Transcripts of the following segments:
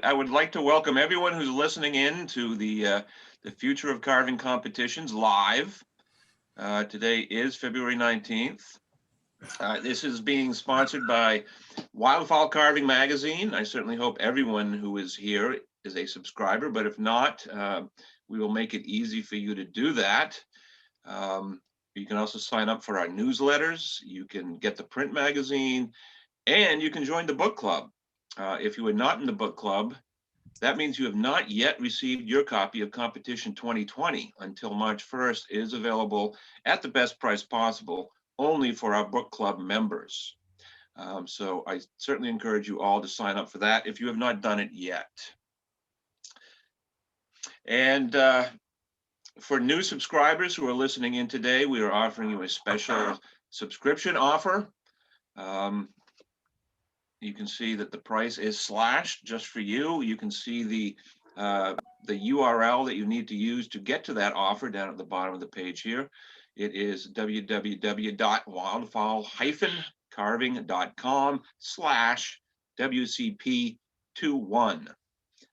I would like to welcome everyone who's listening in to the Future of Carving Competitions live. Today is February 19th. This is being sponsored by Wildfowl Carving Magazine. I certainly hope everyone who is here is a subscriber, but if not, we will make it easy for you to do that. You can also sign up for our newsletters. You can get the print magazine, and you can join the book club. If you are not in the book club, that means you have not yet received your copy of Competition 2020 until March 1st. It is available at the best price possible, only for our book club members. So I certainly encourage you all to sign up for that if you have not done it yet. And for new subscribers who are listening in today, we are offering you a special subscription offer. You can see that the price is slashed just for you. You can see the URL that you need to use to get to that offer down at the bottom of the page here. It is www.wildfowlcarving.com/WCP21.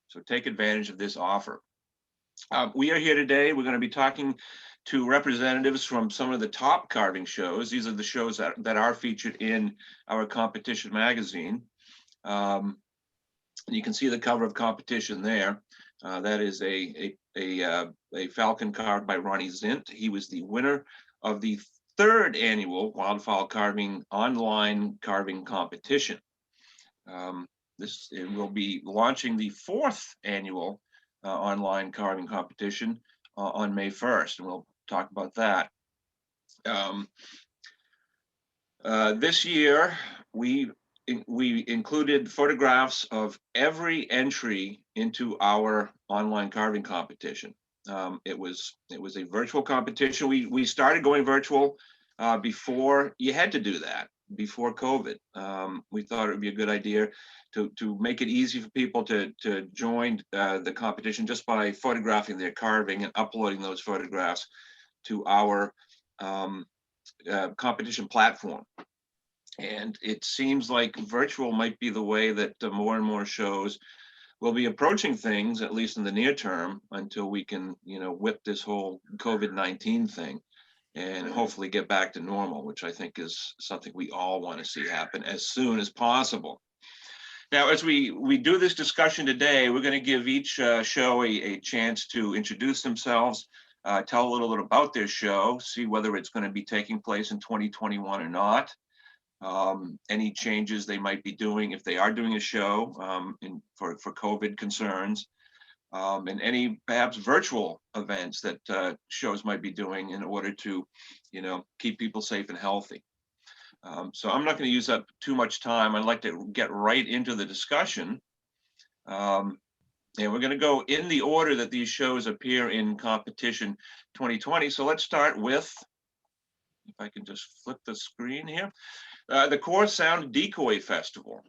So take advantage of this offer. We are here today. We're going to be talking to representatives from some of the top carving shows. These are the shows that are featured in our competition magazine. You can see the cover of Competition there. That is a falcon carved by Ronnie Zint. He was the winner of the 3rd annual Wildfowl Carving online carving competition. It will be launching the 4th annual online carving competition on May 1st, and we'll talk about that. This year, we included photographs of every entry into our online carving competition. It was a virtual competition. We started going virtual before you had to do that, before COVID. We thought it would be a good idea to make it easy for people to join the competition just by photographing their carving and uploading those photographs to our competition platform. And it seems like virtual might be the way that more and more shows will be approaching things, at least in the near term, until we can, whip this whole COVID-19 thing and hopefully get back to normal, which I think is something we all want to see happen as soon as possible. Now, as we do this discussion today, we're going to give each show a chance to introduce themselves, tell a little bit about their show, see whether it's going to be taking place in 2021 or not. Any changes they might be doing if they are doing a show for COVID concerns, and any perhaps virtual events that shows might be doing in order to, keep people safe and healthy. So I'm not going to use up too much time. I'd like to get right into the discussion. And we're going to go in the order that these shows appear in Competition 2020. So let's start with, if I can just flip the screen here, the Core Sound Decoy Festival.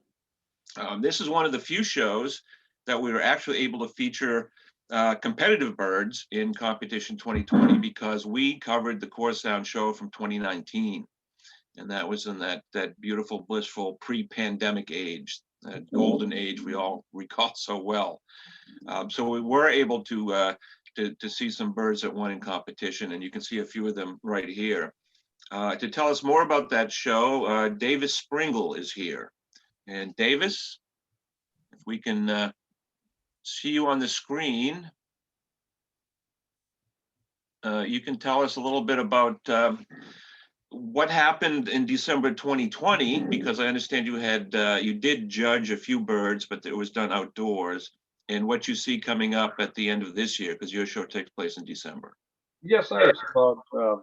This is one of the few shows that we were actually able to feature competitive birds in Competition 2020 because we covered the Core Sound show from 2019. And that was in that beautiful, blissful pre-pandemic age, that golden age we all recall so well. So we were able to see some birds that won in competition, and you can see a few of them right here. To tell us more about that show, Davis Springle is here. And Davis, if we can see you on the screen, you can tell us a little bit about what happened in December 2020, because I understand you did judge a few birds, but it was done outdoors, and what you see coming up at the end of this year, because your show takes place in December. Yes, sir.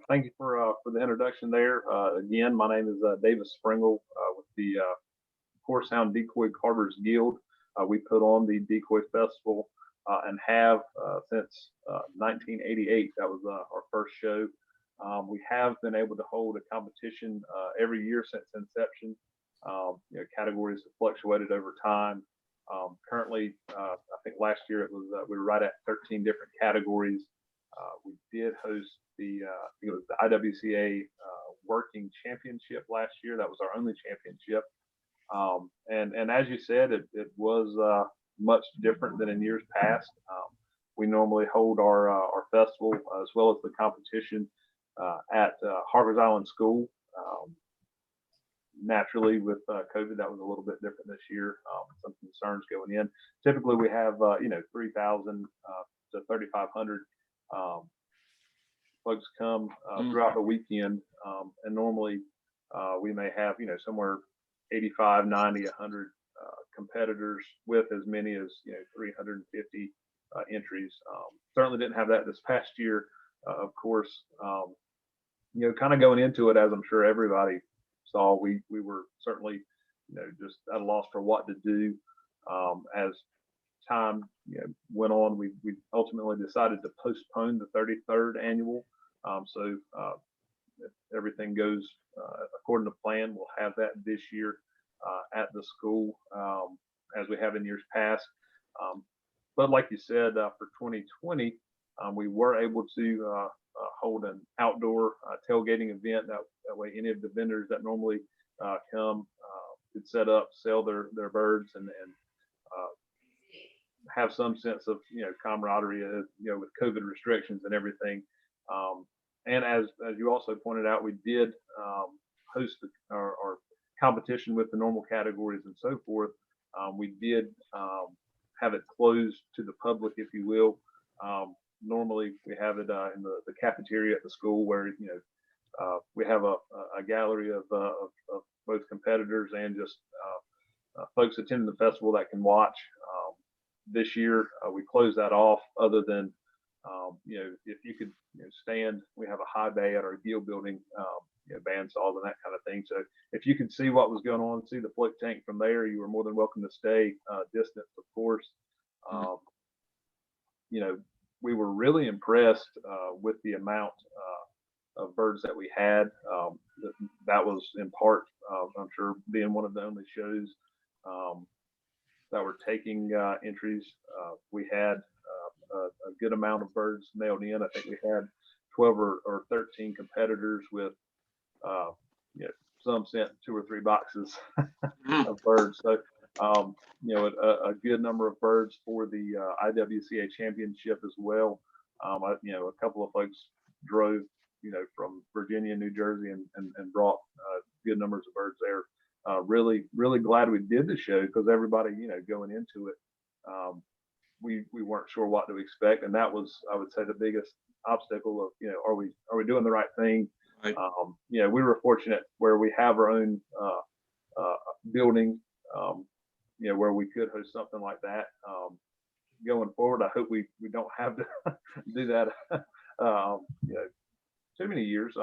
Thank you for the introduction there. Again, my name is Davis Springle with the Horehound Decoy Carvers Guild. We put on the Decoy Festival and have since 1988. That was our first show. We have been able to hold a competition every year since inception. Categories have fluctuated over time. Currently, I think last year we were right at 13 different categories. We did host the IWCA Working Championship last year. That was our only championship. And as you said, it was much different than in years past. We normally hold our festival as well as the competition at Carvers Island School. Naturally, with COVID, that was a little bit different this year. Some concerns going in. Typically, we have 3,000 to 3,500 folks come throughout the weekend, and normally we may have somewhere 85, 90, 100 competitors with as many as 350 entries. Certainly didn't have that this past year, of course. Kind of going into it, as I'm sure everybody saw, we were certainly just at a loss for what to do. As time went on, we ultimately decided to postpone the 33rd annual. So if everything goes according to plan, we'll have that this year at the school, as we have in years past. But like you said, for 2020, we were able to hold an outdoor tailgating event. That way, any of the vendors that normally come could set up, sell their birds, and have some sense of camaraderie, with COVID restrictions and everything. And as you also pointed out, we did host our competition with the normal categories and so forth. We did have it closed to the public, if you will. Normally we have it in the cafeteria at the school, where we have a gallery of both competitors and just folks attending the festival that can watch. This year we closed that off, other than if you could stand. We have a high bay at our guild building, bandsaws and that kind of thing. So if you could see what was going on, see the float tank from there, you were more than welcome to stay distant, of course. We were really impressed with the amount of birds that we had. That was in part, I'm sure, being one of the only shows that were taking entries. We had a good amount of birds mailed in. I think we had 12 or 13 competitors with some sent 2 or 3 boxes of birds. So a good number of birds for the IWCA championship as well. A couple of folks drove from Virginia, New Jersey, and brought good numbers of birds there. Really glad we did the show, because everybody going into it, we weren't sure what to expect, and that was, I would say, the biggest obstacle of are we doing the right thing? Right. We were fortunate where we have our own building, where we could host something like that. Going forward, I hope we don't have to do that too many years,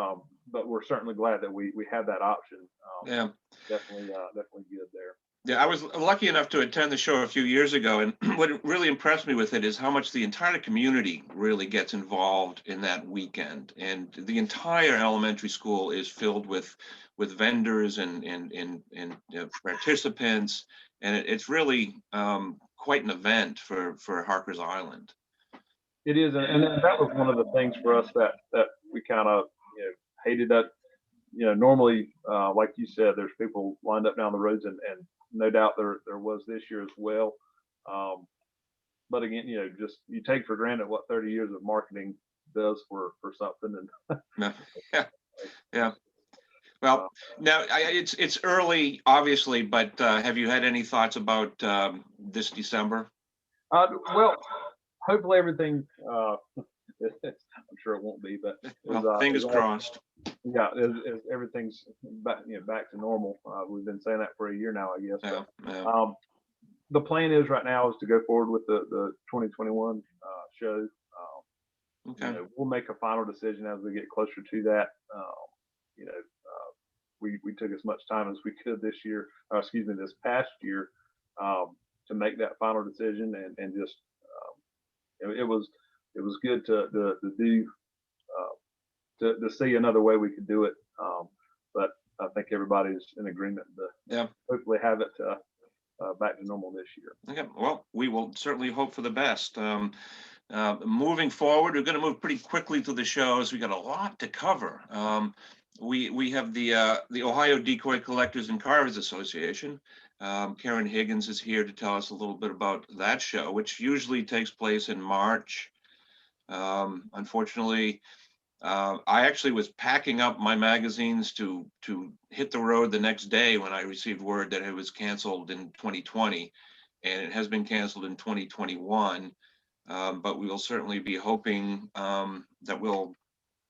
but we're certainly glad that we have that option. Yeah, definitely good there. Yeah, I was lucky enough to attend the show a few years ago, and what really impressed me with it is how much the entire community really gets involved in that weekend. And the entire elementary school is filled with vendors and participants, and it's really quite an event for Harker's Island. It is, and that was one of the things for us that we kind of hated. That normally, like you said, there's people lined up down the roads, and no doubt there was this year as well. But again, just you take for granted what 30 years of marketing does for something. And yeah. Well, now it's early, obviously, but have you had any thoughts about this December? Well, hopefully everything. I'm sure it won't be, but fingers crossed. Yeah, everything's back to normal. We've been saying that for a year now, I guess. Yeah. The plan is right now is to go forward with the 2021 show. Okay. We'll make a final decision as we get closer to that. We took as much time as we could this past year, to make that final decision, and just it was good to do. To see another way we could do it, but I think everybody's in agreement to hopefully have it back to normal this year. Okay, well, we will certainly hope for the best. Moving forward, we're going to move pretty quickly through the shows. We got a lot to cover. We have the Ohio Decoy Collectors and Carvers Association. Karen Higgins is here to tell us a little bit about that show, which usually takes place in March. Unfortunately, I actually was packing up my magazines to hit the road the next day when I received word that it was canceled in 2020, and it has been canceled in 2021. But we will certainly be hoping that we'll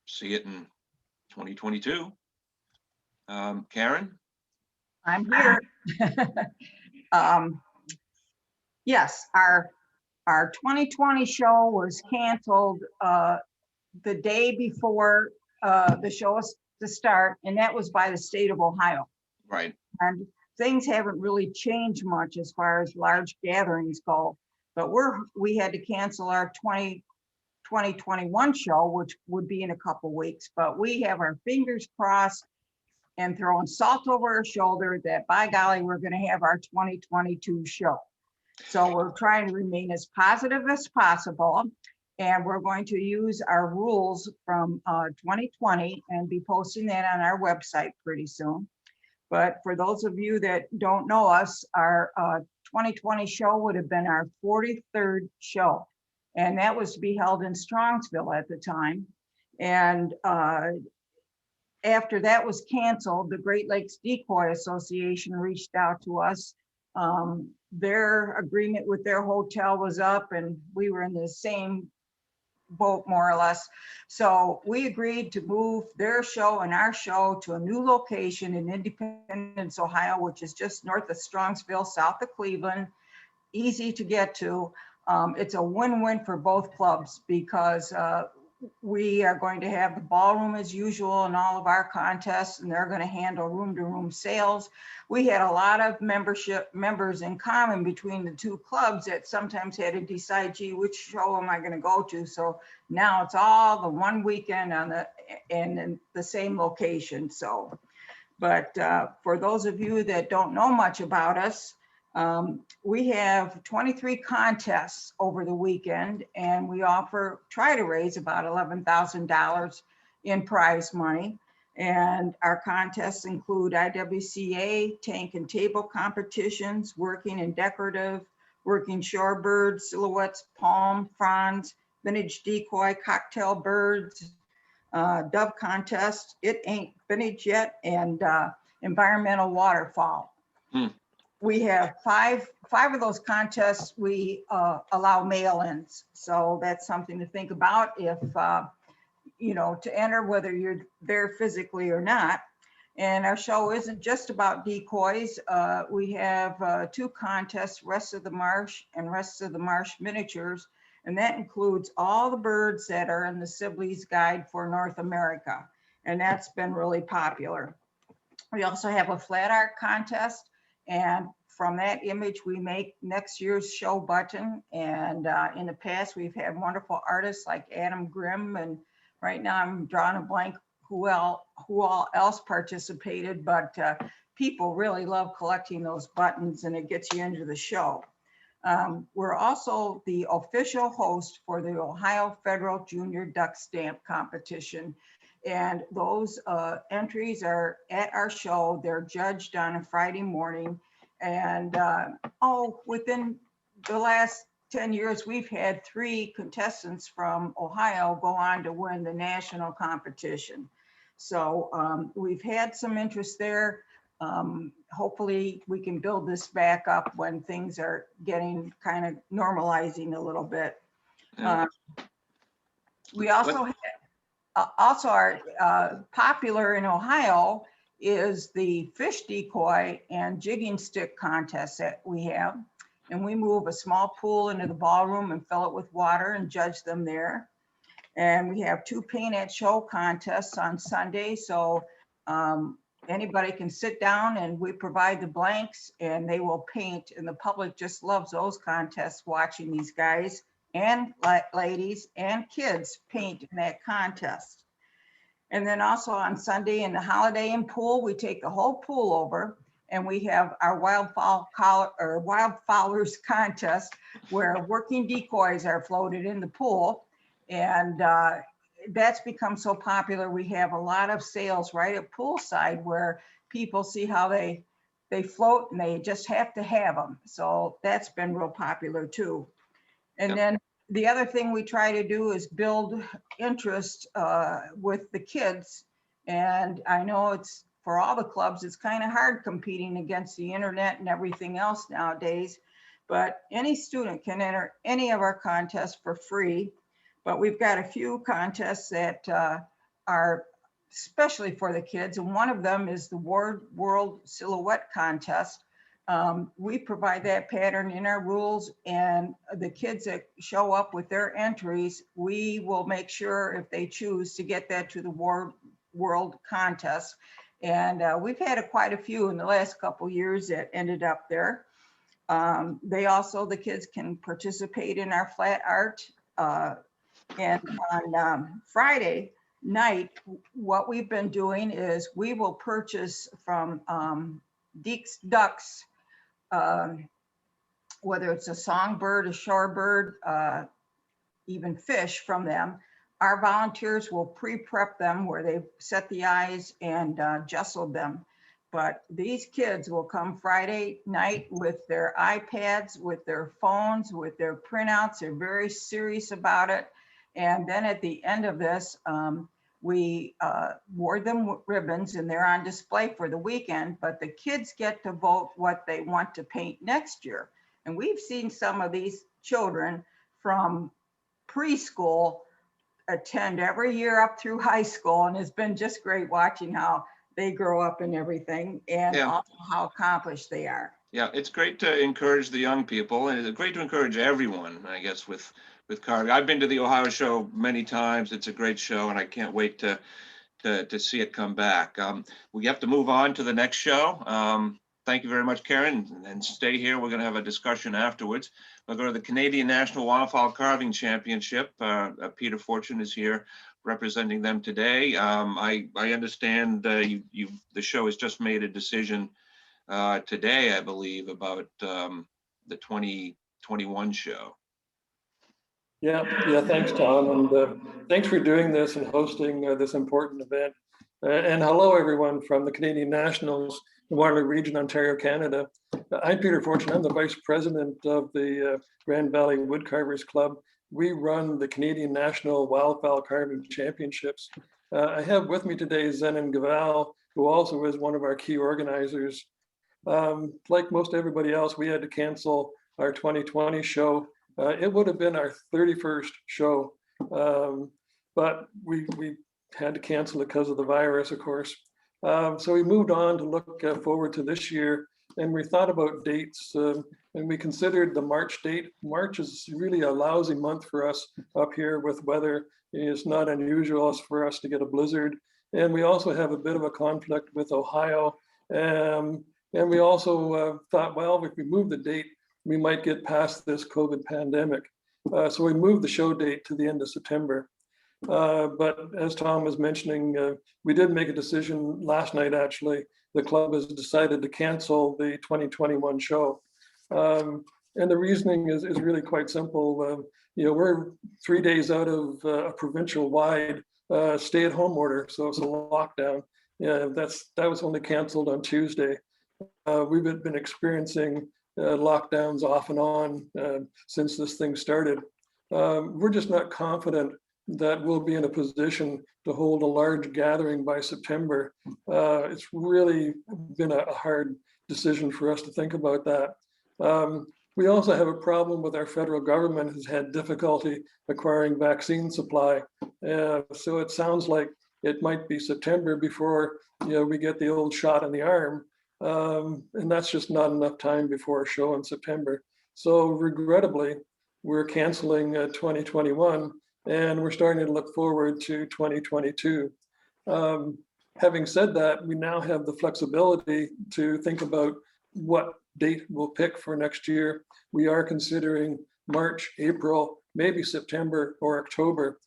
see it in 2022. Karen? I'm here. Yes, our 2020 show was canceled the day before the show was to start, and that was by the state of Ohio. Right. And things haven't really changed much as far as large gatherings go, but we had to cancel our 2021 show, which would be in a couple weeks, but we have our fingers crossed and throwing salt over our shoulder that by golly, we're going to have our 2022 show. So we're trying to remain as positive as possible. And we're going to use our rules from 2020 and be posting that on our website pretty soon. But for those of you that don't know us, our 2020 show would have been our 43rd show. And that was to be held in Strongsville at the time. And after that was canceled, the Great Lakes Decoy Association reached out to us. Their agreement with their hotel was up and we were in the same boat more or less. So we agreed to move their show and our show to a new location in Independence, Ohio, which is just north of Strongsville, south of Cleveland, easy to get to. It's a win-win for both clubs because we are going to have the ballroom as usual in all of our contests, and they're going to handle room-to-room sales. We had a lot of members in common between the two clubs that sometimes had to decide, gee, which show am I going to go to? So now it's all the one weekend in the same location. So, but for those of you that don't know much about us, we have 23 contests over the weekend, and we try to raise about $11,000 in prize money. And our contests include IWCA, tank and table competitions, working and decorative, working shorebirds, silhouettes, palm fronds, vintage decoy, cocktail birds, dove contest, it ain't vintage yet, and environmental waterfowl. We have five of those contests. We allow mail-ins, so that's something to think about if you know, to enter, whether you're there physically or not. And our show isn't just about decoys. We have 2 contests, Rest of the Marsh and Rest of the Marsh miniatures, and that includes all the birds that are in the Sibley's Guide for North America, and that's been really popular. We also have a flat art contest, and from that image, we make next year's show button. And in the past, we've had wonderful artists like Adam Grimm, and right now I'm drawing a blank who all else participated, but people really love collecting those buttons and it gets you into the show. We're also the official host for the Ohio Federal Junior Duck Stamp Competition. And those entries are at our show. They're judged on a Friday morning. And within the last 10 years, we've had 3 contestants from Ohio go on to win the national competition. So we've had some interest there. Hopefully we can build this back up when things are getting kind of normalizing a little bit. We also are popular in Ohio is the fish decoy and jigging stick contest that we have. And we move a small pool into the ballroom and fill it with water and judge them there. And we have 2 paint at show contests on Sunday. So anybody can sit down and we provide the blanks and they will paint, and the public just loves those contests, watching these guys and ladies and kids paint in that contest. And then also on Sunday in the Holiday Inn pool, we take the whole pool over and we have our Wildfowlers contest where working decoys are floated in the pool. And that's become so popular. We have a lot of sales right at poolside where people see how they they float and they just have to have them. So that's been real popular too. And Yep. then the other thing we try to do is build interest with the kids. And I know it's for all the clubs, it's kind of hard competing against the internet and everything else nowadays. But any student can enter any of our contests for free. But we've got a few contests that are especially for the kids. And one of them is the World Silhouette Contest. We provide that pattern in our rules, and the kids that show up with their entries, we will make sure if they choose to get that to the World Contest. And we've had quite a few in the last couple years that ended up there. The kids can participate in our flat art. And on Friday night, what we've been doing is we will purchase from Deeks Ducks, whether it's a songbird, a shorebird, even fish from them. Our volunteers will pre-prep them where they set the eyes and gessled them. But these kids will come Friday night with their iPads, with their phones, with their printouts. They're very serious about it. And then at the end of this, we wore them ribbons and they're on display for the weekend, but the kids get to vote what they want to paint next year. And we've seen some of these children from preschool attend every year up through high school, and it's been just great watching how they grow up and everything, and also how accomplished they are. Yeah, it's great to encourage the young people, and it's great to encourage everyone, I guess, with carving. I've been to the Ohio show many times. It's a great show, and I can't wait to see it come back. We have to move on to the next show. Thank you very much, Karen, and stay here. We're going to have a discussion afterwards. We'll go to the Canadian National Wildfowl Carving Championship. Peter Fortune is here representing them today. I understand the show has just made a decision today, I believe, about the 2021 show. Yeah, thanks, Tom, and thanks for doing this and hosting this important event. And hello, everyone from the Canadian Nationals, Waterloo Region, Ontario, Canada. I'm Peter Fortune. I'm the Vice President of the Grand Valley Woodcarvers Club. We run the Canadian National Wildfowl Carving Championships. I have with me today Zenon Gaval, who also is one of our key organizers. Like most everybody else, we had to cancel our 2020 show. It would have been our 31st show, but we had to cancel it because of the virus, of course. So we moved on to look forward to this year, and we thought about dates, and we considered the March date. March is really a lousy month for us up here with weather. It's not unusual for us to get a blizzard. And we also have a bit of a conflict with Ohio. And we also thought, well, if we move the date, we might get past this COVID pandemic. So we moved the show date to the end of September. But as Tom was mentioning, we did make a decision last night, actually. The club has decided to cancel the 2021 show. And the reasoning is really quite simple. We're 3 days out of a provincial-wide stay-at-home order, so it's a lockdown. That was only canceled on Tuesday. We've been experiencing lockdowns off and on since this thing started. We're just not confident that we'll be in a position to hold a large gathering by September. It's really been a hard decision for us to think about that. We also have a problem with our federal government has had difficulty acquiring vaccine supply. So it sounds like it might be September before we get the old shot in the arm. And that's just not enough time before a show in September. So regrettably, we're canceling 2021 and we're starting to look forward to 2022. Having said that, we now have the flexibility to think about what date we'll pick for next year. We are considering March, April, maybe September or October.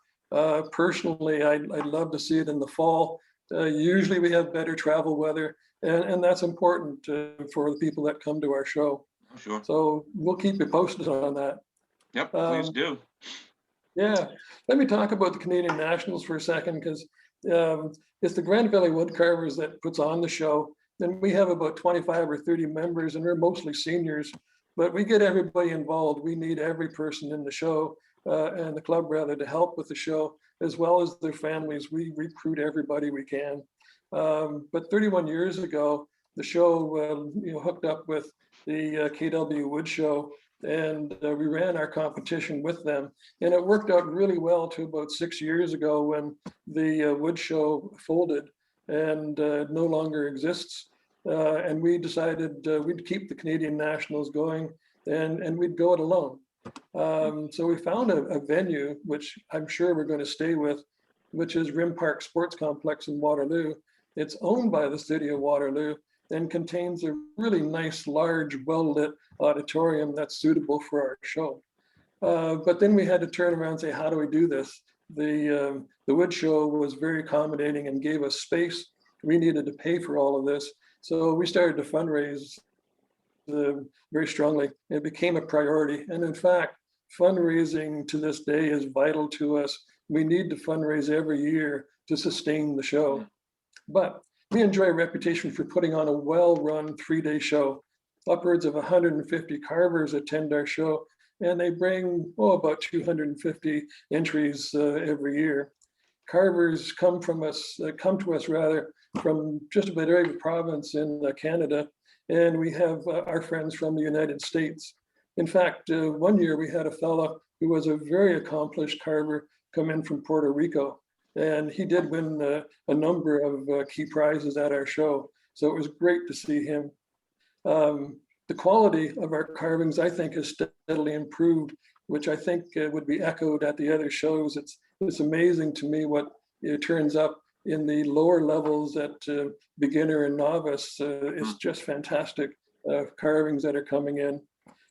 Personally, I'd love to see it in the fall. Usually we have better travel weather, and that's important for the people that come to our show. Sure. So we'll keep you posted on that. Yep, please do. Yeah, let me talk about the Canadian Nationals for a second, because it's the Grand Valley Woodcarvers that puts on the show. And we have about 25 or 30 members, and we're mostly seniors, but we get everybody involved. We need every person in the show and the club rather to help with the show, as well as their families. We recruit everybody we can. But 31 years ago, the show hooked up with the KW Wood Show, and we ran our competition with them. And it worked out really well to about 6 years ago when the Wood Show folded and no longer exists. And we decided we'd keep the Canadian Nationals going and we'd go it alone. So we found a venue, which I'm sure we're going to stay with, which is Rim Park Sports Complex in Waterloo. It's owned by the city of Waterloo and contains a really nice, large, well-lit auditorium that's suitable for our show. But then we had to turn around and say, how do we do this? The Wood Show was very accommodating and gave us space. We needed to pay for all of this. So we started to fundraise very strongly. It became a priority. And in fact, fundraising to this day is vital to us. We need to fundraise every year to sustain the show. But we enjoy a reputation for putting on a well-run 3-day show. Upwards of 150 carvers attend our show, and they bring about 250 entries every year. Carvers come to us from just about every province in Canada, and we have our friends from the United States. In fact, one year we had a fellow who was a very accomplished carver come in from Puerto Rico, and he did win a number of key prizes at our show. So it was great to see him. The quality of our carvings, I think, has steadily improved, which I think would be echoed at the other shows. It's amazing to me what turns up in the lower levels at beginner and novice. It's just fantastic carvings that are coming in.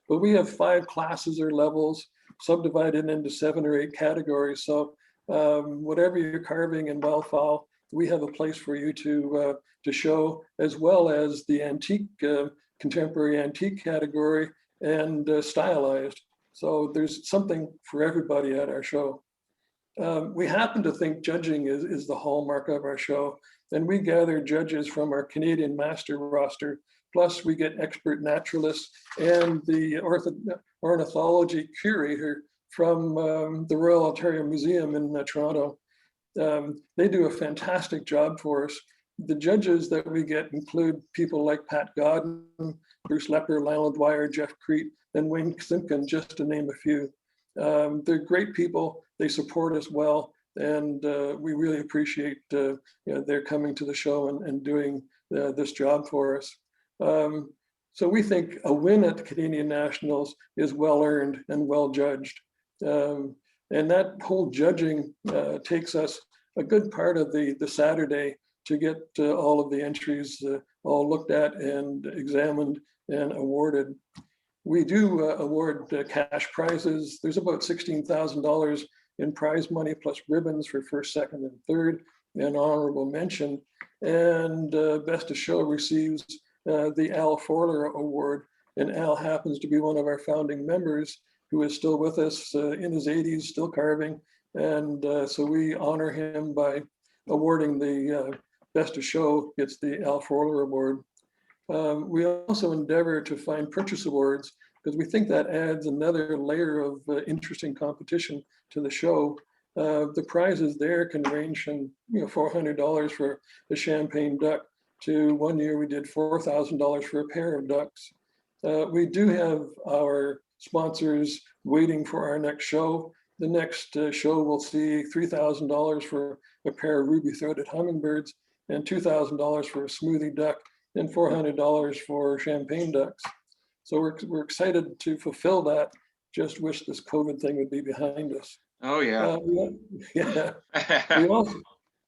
But we have 5 classes or levels subdivided into 7 or 8 categories. So whatever you're carving in wildfowl, we have a place for you to show, as well as the antique, contemporary antique category and stylized. So there's something for everybody at our show. We happen to think judging is the hallmark of our show, and we gather judges from our Canadian master roster. Plus, we get expert naturalists and the ornithology curator from the Royal Ontario Museum in Toronto. They do a fantastic job for us. The judges that we get include people like Pat Godden, Bruce Lepper, Lionel Dwyer, Jeff Crete, and Wayne Simpkin, just to name a few. They're great people. They support us well, and we really appreciate their coming to the show and doing this job for us. So we think a win at the Canadian Nationals is well earned and well judged. And that whole judging takes us a good part of the Saturday to get all of the entries all looked at and examined and awarded. We do award cash prizes. There's about $16,000 in prize money plus ribbons for first, second, and third, and honorable mention. And Best of Show receives the Al Forler Award. And Al happens to be one of our founding members who is still with us in his 80s, still carving. And so we honor him by awarding the Best of Show, gets the Al Forler Award. We also endeavor to find purchase awards because we think that adds another layer of interesting competition to the show. The prizes there can range from $400 for a champagne duck to one year we did $4,000 for a pair of ducks. We do have our sponsors waiting for our next show. The next show will see $3,000 for a pair of ruby-throated hummingbirds and $2,000 for a smoothie duck and $400 for champagne ducks. So we're excited to fulfill that. Just wish this COVID thing would be behind us. Oh, yeah. Yeah.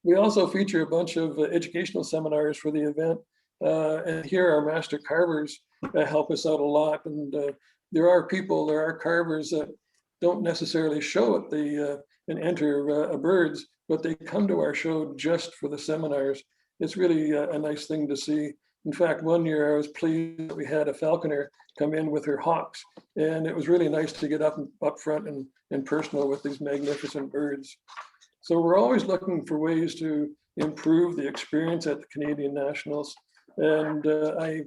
We also feature a bunch of educational seminars for the event. And here our master carvers help us out a lot. And there are carvers that don't necessarily show at and enter birds, but they come to our show just for the seminars. It's really a nice thing to see. In fact, one year I was pleased that we had a falconer come in with her hawks, and it was really nice to get up front and personal with these magnificent birds. So we're always looking for ways to improve the experience at the Canadian Nationals. And I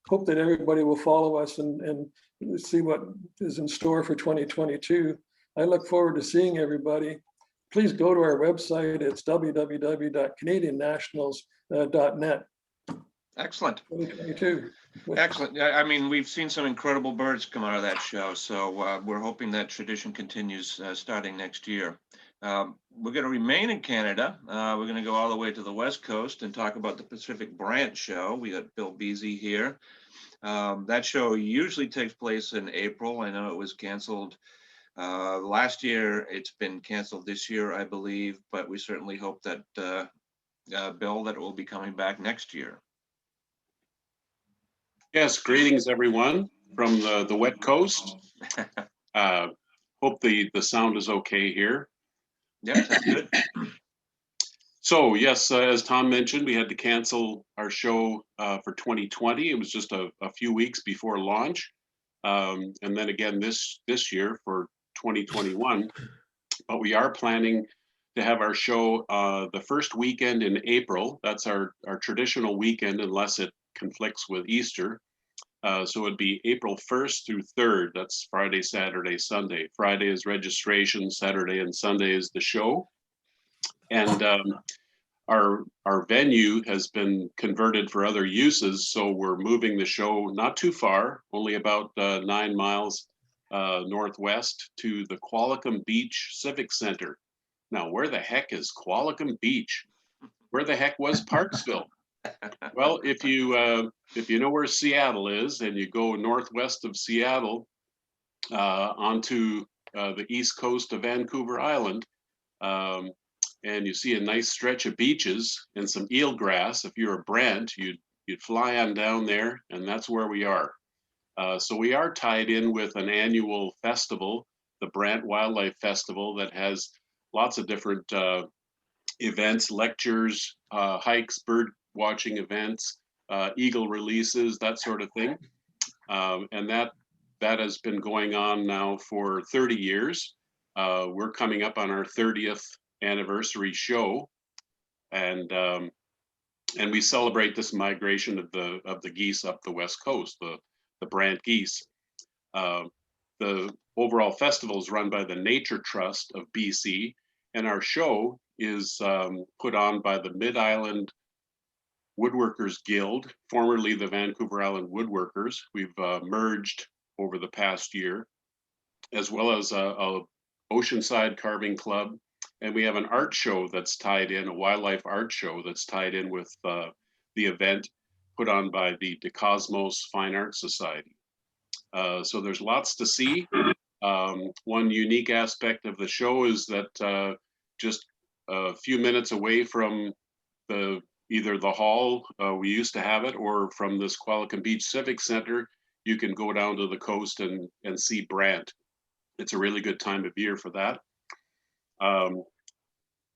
hope that everybody will follow us and see what is in store for 2022. I look forward to seeing everybody. Please go to our website. It's www.canadiannationals.net. Excellent. 2022. Excellent. Yeah, I mean, we've seen some incredible birds come out of that show, so we're hoping that tradition continues starting next year. We're going to remain in Canada. We're going to go all the way to the West Coast and talk about the Pacific Brant show. We got Bill Beasy here. That show usually takes place in April. I know it was canceled last year. It's been canceled this year, I believe, but we certainly hope that, Bill, that it will be coming back next year. Yes, greetings everyone from the wet coast. Hope the sound is okay here. Yeah, that's good. So yes, as Tom mentioned, we had to cancel our show for 2020. It was just a few weeks before launch, and then again this year for 2021. But we are planning to have our show the first weekend in April. That's our traditional weekend, unless it conflicts with Easter. So it'd be April 1st through 3rd. That's Friday, Saturday, Sunday. Friday is registration, Saturday and Sunday is the show. And our venue has been converted for other uses, so we're moving the show not too far, only about 9 miles northwest to the Qualicum Beach Civic Center. Now, where the heck is Qualicum Beach? Where the heck was Parksville? Well, if you know where Seattle is and you go northwest of Seattle onto the east coast of Vancouver Island, and you see a nice stretch of beaches and some eelgrass, if you're a Brant, you'd fly on down there, and that's where we are. So we are tied in with an annual festival, the Brant Wildlife Festival, that has lots of different events, lectures, hikes, bird watching events, eagle releases, that sort of thing. And that has been going on now for 30 years. We're coming up on our 30th anniversary show, and we celebrate this migration of the geese up the west coast, the Brant geese. The overall festival is run by the Nature Trust of BC, and our show is put on by the Mid-Island Woodworkers Guild, formerly the Vancouver Island Woodworkers. We've merged over the past year, as well as a Oceanside Carving Club. And we have an art show that's tied in, a wildlife art show that's tied in with the event put on by the DeCosmos Fine Arts Society. So there's lots to see. One unique aspect of the show is that just a few minutes away from either the hall, we used to have it, or from this Qualicum Beach Civic Center, you can go down to the coast and see Brant. It's a really good time of year for that.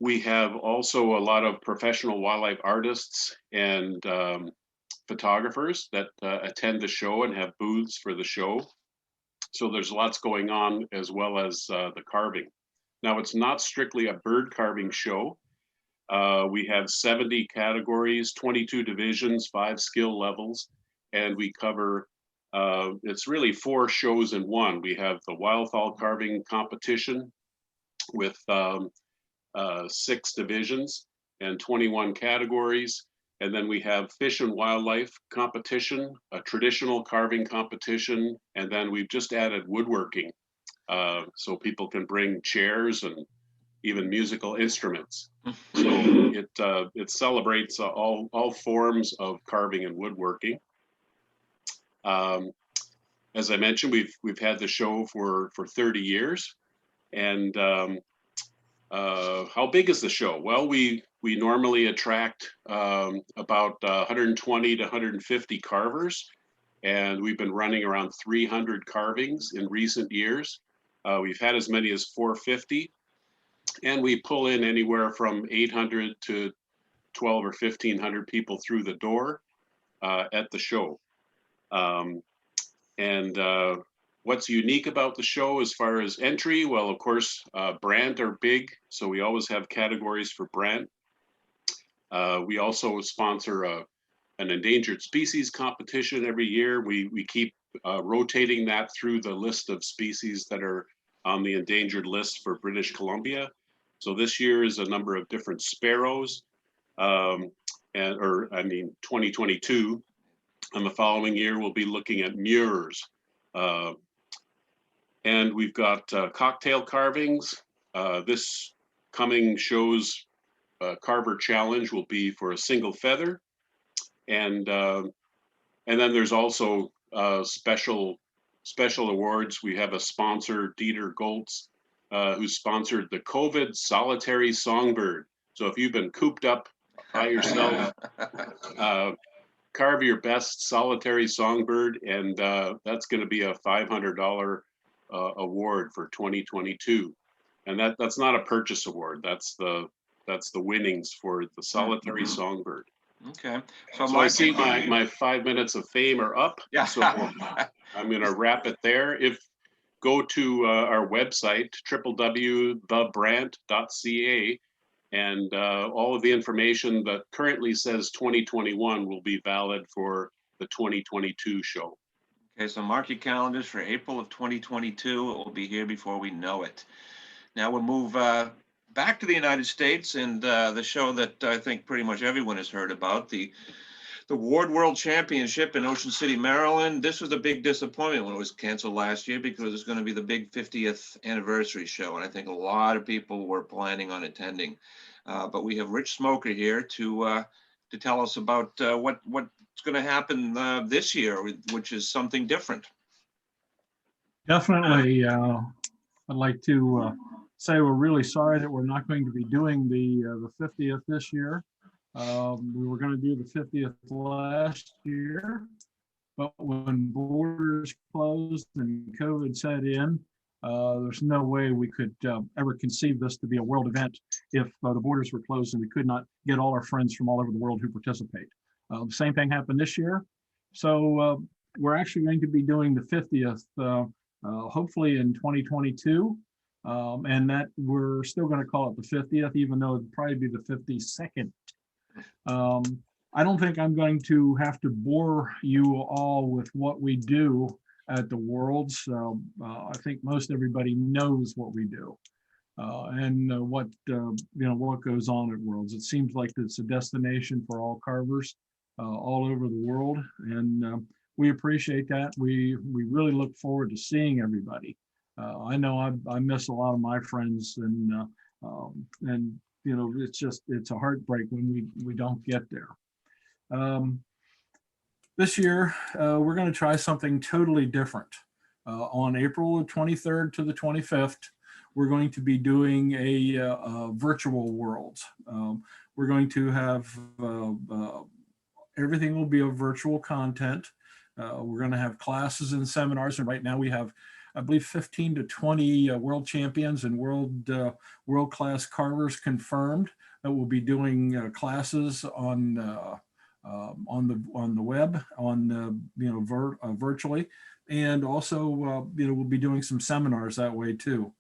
We have also a lot of professional wildlife artists and photographers that attend the show and have booths for the show. So there's lots going on, as well as the carving. Now, it's not strictly a bird carving show. We have 70 categories, 22 divisions, 5 skill levels, and we cover, it's really 4 shows in one. We have the Wildfowl Carving Competition with 6 divisions and 21 categories. And then we have Fish and Wildlife Competition, a traditional carving competition, and then we've just added woodworking, so people can bring chairs and even musical instruments. So it celebrates all forms of carving and woodworking. As I mentioned, we've had the show for 30 years, and how big is the show? Well, we normally attract about 120 to 150 carvers, and we've been running around 300 carvings in recent years. We've had as many as 450, and we pull in anywhere from 800 to 12 or 1,500 people through the door at the show. What's unique about the show as far as entry? Well, of course, Brant are big, so we always have categories for Brant. We also sponsor an endangered species competition every year. We keep rotating that through the list of species that are on the endangered list for British Columbia. So this year is a number of different sparrows, and 2022. And the following year, we'll be looking at murres. And we've got cocktail carvings. This coming show's Carver Challenge will be for a single feather. And then there's also special awards. We have a sponsor, Dieter Goltz, who sponsored the COVID Solitary Songbird. So if you've been cooped up by yourself, carve your best solitary songbird, and that's going to be a $500 award for 2022. And that's not a purchase award. That's the winnings for the solitary songbird. Okay. So I see my 5 minutes of fame are up. Yeah. So I'm going to wrap it there. Go to our website, www.thebrant.ca, and all of the information that currently says 2021 will be valid for the 2022 show. Okay, so mark your calendars for April of 2022. It will be here before we know it. Now we'll move back to the United States and the show that I think pretty much everyone has heard about, the Ward World Championship in Ocean City, Maryland. This was a big disappointment when it was canceled last year because it's going to be the big 50th anniversary show, and I think a lot of people were planning on attending. But we have Rich Smoker here to tell us about what's going to happen this year, which is something different. Definitely. I'd like to say we're really sorry that we're not going to be doing the 50th this year. We were going to do the 50th last year, but when borders closed and COVID set in, there's no way we could ever conceive this to be a world event if the borders were closed and we could not get all our friends from all over the world who participate. The same thing happened this year. So we're actually going to be doing the 50th, hopefully in 2022. And that we're still going to call it the 50th, even though it'd probably be the 52nd. I don't think I'm going to have to bore you all with what we do at the Worlds. I think most everybody knows what we do and what goes on at Worlds. It seems like it's a destination for all carvers all over the world, and we appreciate that. We really look forward to seeing everybody. I know I miss a lot of my friends, and it's a heartbreak when we don't get there. This year, we're going to try something totally different. On April 23rd to the 25th, we're going to be doing a virtual Worlds. We're going to have everything will be a virtual content. We're going to have classes and seminars, and right now we have, I believe, 15 to 20 world champions and world-class carvers confirmed that will be doing classes on the web, virtually, and also we'll be doing some seminars that way too.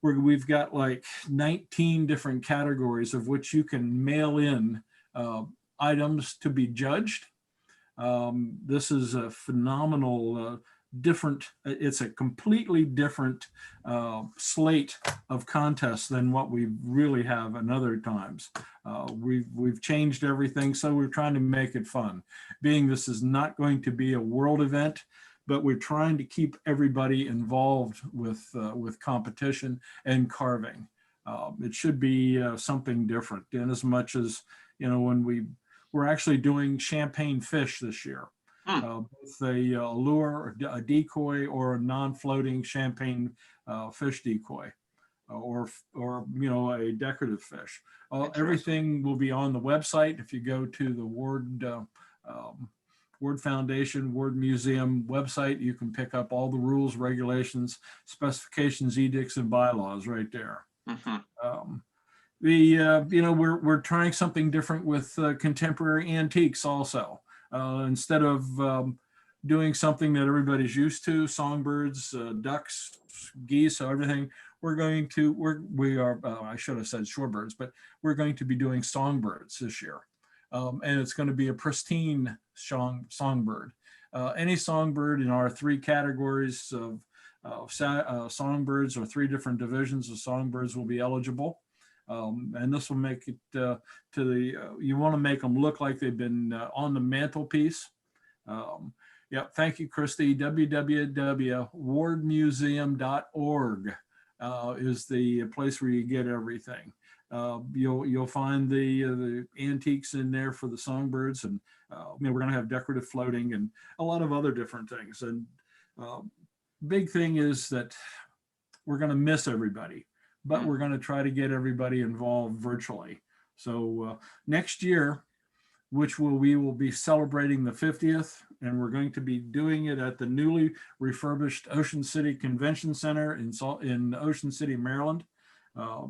We've got like 19 different categories of which you can mail in items to be judged. This is a phenomenal it's a completely different slate of contests than what we really have in other times. We've changed everything, so we're trying to make it fun. Being this is not going to be a world event, but we're trying to keep everybody involved with competition and carving. It should be something different, in as much as, when we're actually doing champagne fish this year. Both a lure, a decoy, or a non-floating champagne fish decoy, or a decorative fish. Everything will be on the website. If you go to the Ward Foundation, Ward Museum website, you can pick up all the rules, regulations, specifications, edicts, and bylaws right there. Mm-hmm. We're trying something different with contemporary antiques also. Instead of doing something that everybody's used to, songbirds, ducks, geese, everything, I should have said shorebirds, but we're going to be doing songbirds this year. And it's going to be a pristine songbird. Any songbird in our 3 categories of songbirds, or 3 different divisions of songbirds, will be eligible. And this will make it you want to make them look like they've been on the mantelpiece. Yeah, thank you, Christy. www.wardmuseum.org is the place where you get everything. You'll find the antiques in there for the songbirds, and we're going to have decorative floating and a lot of other different things. And big thing is that we're going to miss everybody, but we're going to try to get everybody involved virtually. So next year, we will be celebrating the 50th, and we're going to be doing it at the newly refurbished Ocean City Convention Center in Ocean City, Maryland.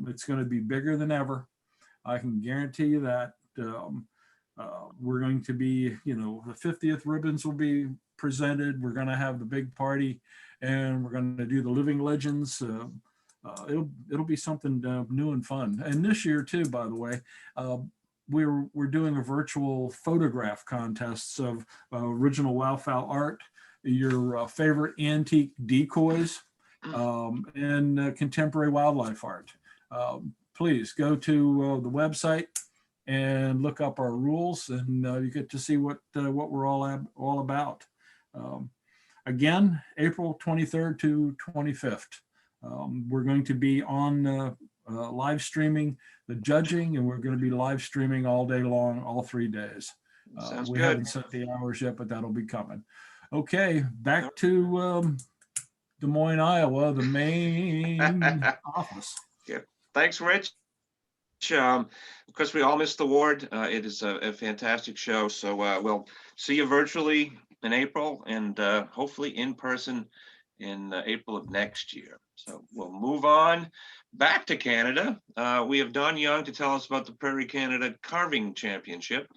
It's going to be bigger than ever. I can guarantee you that. We're going to be, the 50th ribbons will be presented. We're going to have the big party, and we're going to do the living legends. It'll be something new and fun. And this year too, by the way, we're doing a virtual photograph contests of original Wildfowl art, your favorite antique decoys, and contemporary wildlife art. Please go to the website and look up our rules, and you get to see what we're all about. Again, April 23rd to 25th. We're going to be on live streaming the judging, and we're going to be live streaming all day long, all 3 days. Sounds we good. haven't set the hours yet, but that'll be coming. Okay, back to Des Moines, Iowa, the main office. Yeah. Thanks, Rich. Of course, we all missed the ward. It is a fantastic show. So we'll see you virtually in April, and hopefully in person in April of next year. So we'll move on back to Canada. We have Don Young to tell us about the Prairie Canada Carving Championship,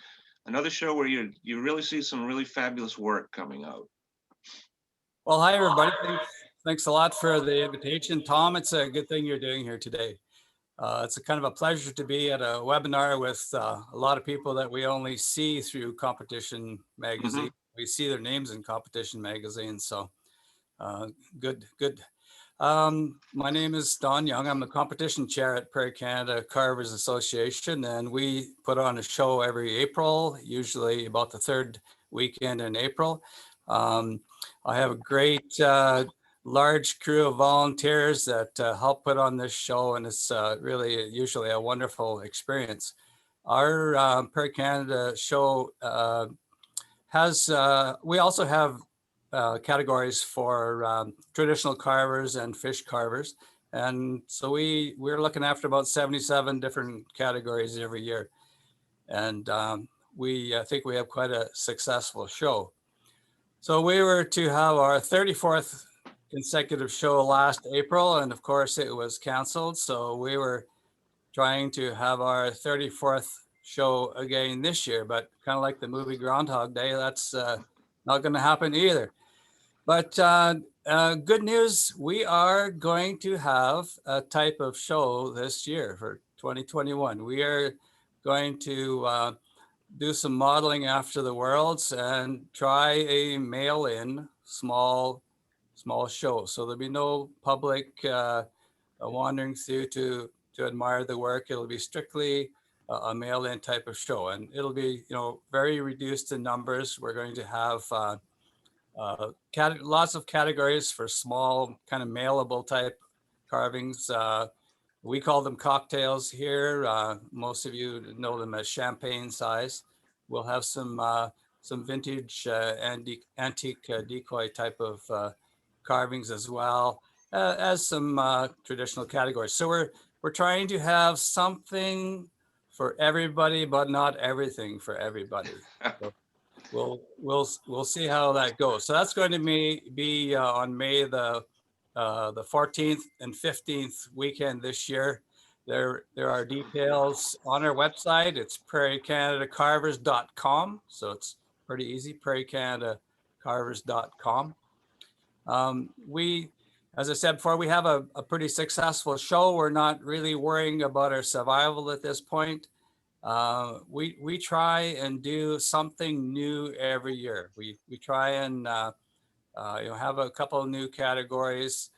another show where you really see some really fabulous work coming out. Well, hi, everybody. Thanks a lot for the invitation. Tom, it's a good thing you're doing here today. It's a kind of a pleasure to be at a webinar with a lot of people that we only see through Competition Magazine. We see their names in Competition Magazine, so good. My name is Don Young. I'm the competition chair at Prairie Canada Carvers Association, and we put on a show every April, usually about the 3rd weekend in April. I have a great large crew of volunteers that help put on this show, and it's really usually a wonderful experience. Our Prairie Canada show we also have categories for traditional carvers and fish carvers. And so we're looking after about 77 different categories every year. And I think we have quite a successful show. So we were to have our 34th consecutive show last April, and of course it was canceled. So we were trying to have our 34th show again this year, but kind of like the movie Groundhog Day, that's not going to happen either. But good news, we are going to have a type of show this year for 2021. We are going to do some modeling after the Worlds and try a mail-in small show. So there'll be no public wandering through to admire the work. It'll be strictly a mail-in type of show, and it'll be very reduced in numbers. We're going to have lots of categories for small kind of mailable type carvings. We call them cocktails here. Most of you know them as champagne size. We'll have some vintage antique decoy type of carvings as well as some traditional categories. So we're trying to have something for everybody, but not everything for everybody. So we'll see how that goes. So that's going to be on May the 14th and 15th weekend this year. There are details on our website. It's prairiecanadacarvers.com. So it's pretty easy, prairiecanadacarvers.com. As I said before, we have a pretty successful show. We're not really worrying about our survival at this point. we try and do something new every year. We try and have a couple of new categories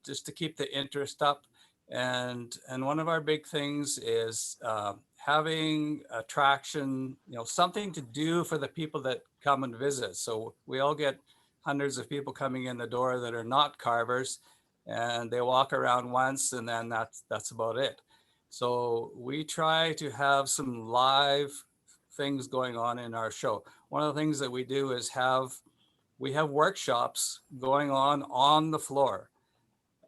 just to keep the interest up. And one of our big things is having attraction, something to do for the people that come and visit. So we all get hundreds of people coming in the door that are not carvers, and they walk around once and then that's about it. So we try to have some live things going on in our show. One of the things that we do is we have workshops going on the floor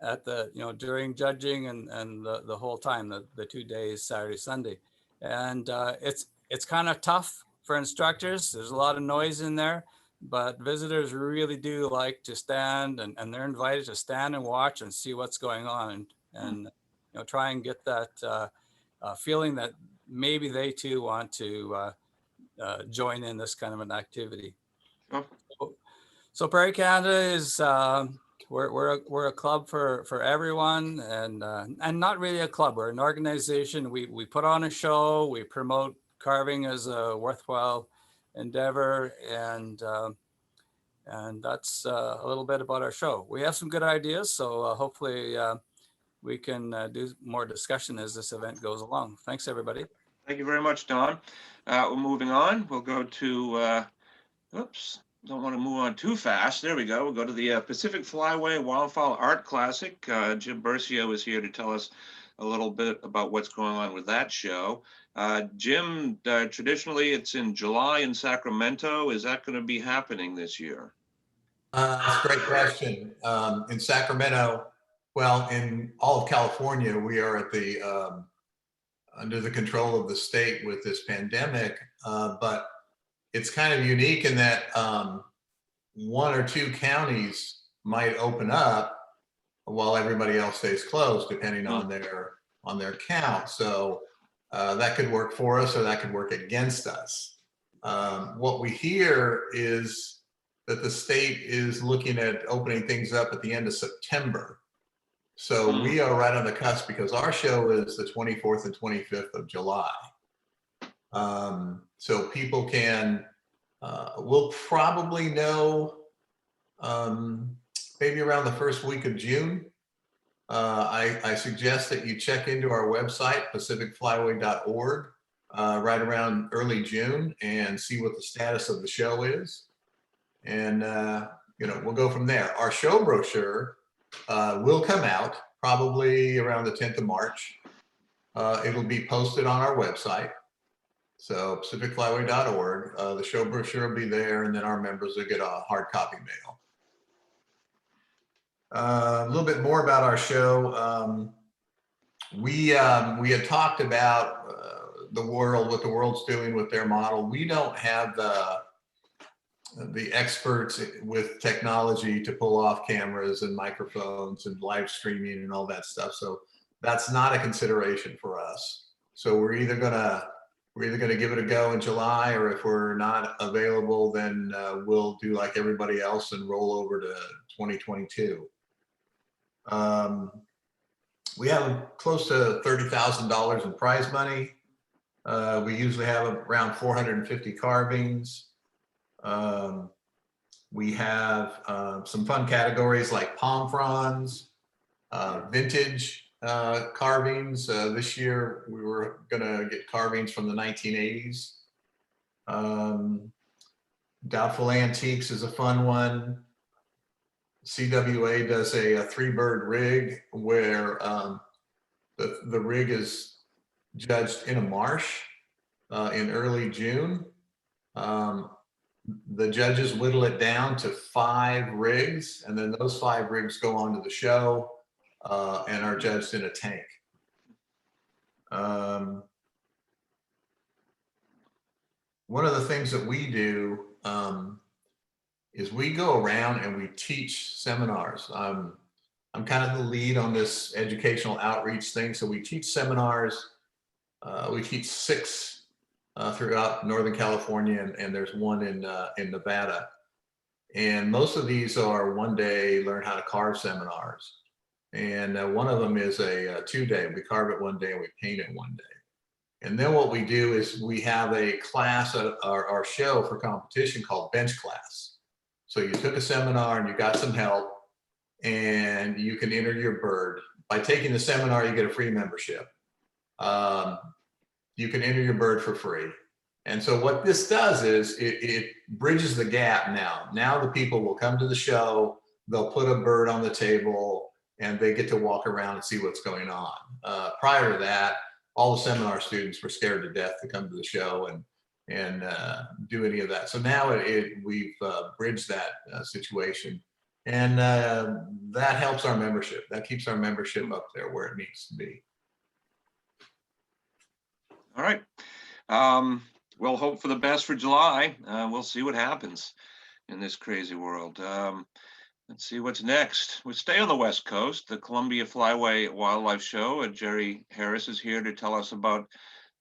at the, during judging and the whole time, the 2 days, Saturday, Sunday. And it's kind of tough for instructors. There's a lot of noise in there, but visitors really do like to stand, and they're invited to stand and watch and see what's going on, and try and get that feeling that maybe they too want to join in this kind of an activity. Oh. So Prairie Canada is we're a club for everyone, and not really a club. We're an organization. We put on a show. We promote carving as a worthwhile endeavor, and that's a little bit about our show. We have some good ideas, so hopefully we can do more discussion as this event goes along. Thanks, everybody. Thank you very much, Don. We're moving on. We'll go to, oops, don't want to move on too fast. There we go. We'll go to the Pacific Flyway Wildfowl Art Classic. Jim Bercio is here to tell us a little bit about what's going on with that show. Jim, traditionally it's in July in Sacramento. Is that going to be happening this year? That's a great question. In Sacramento, well, in all of California, we are at the under the control of the state with this pandemic, but it's kind of unique in that one or two counties might open up while everybody else stays closed, depending on their count. So that could work for us, or that could work against us. What we hear is that the state is looking at opening things up at the end of September. So we are right on the cusp, because our show is the 24th and 25th of July. So people can, we'll probably know maybe around the first week of June. I suggest that you check into our website, pacificflyway.org, right around early June, and see what the status of the show is. And, we'll go from there. Our show brochure will come out probably around the 10th of March. It'll be posted on our website. So pacificflyway.org, the show brochure will be there, and then our members will get a hard copy mail. A little bit more about our show. We had talked about the world, what the world's doing with their model. We don't have the experts with technology to pull off cameras and microphones and live streaming and all that stuff. So that's not a consideration for us. So we're either gonna give it a go in July, or if we're not available, then we'll do like everybody else and roll over to 2022. We have close to $30,000 in prize money. We usually have around 450 carvings. We have some fun categories like palm fronds, vintage carvings. This year we were gonna get carvings from the 1980s. Doubtful antiques is a fun one. CWA does a 3-bird rig where the rig is judged in a marsh in early June. The judges whittle it down to 5 rigs, and then those 5 rigs go on to the show and are judged in a tank. One of the things that we do is we go around and we teach seminars. I'm kind of the lead on this educational outreach thing. So we teach seminars. We teach 6 throughout Northern California, and there's one in Nevada. And most of these are one-day learn how to carve seminars. And one of them is a 2-day. We carve it one day and we paint it one day. And then what we do is we have a class at our show for competition called bench class. So you took a seminar and you got some help, and you can enter your bird. By taking the seminar, you get a free membership. You can enter your bird for free. And so what this does is it bridges the gap now. Now the people will come to the show, they'll put a bird on the table, and they get to walk around and see what's going on. Prior to that, all the seminar students were scared to death to come to the show and do any of that. So now we've bridged that situation, and that helps our membership. That keeps our membership up there where it needs to be. All right. We'll hope for the best for July. We'll see what happens in this crazy world. Let's see what's next. We stay on the West Coast, the Columbia Flyway Wildlife Show. Jerry Harris is here to tell us about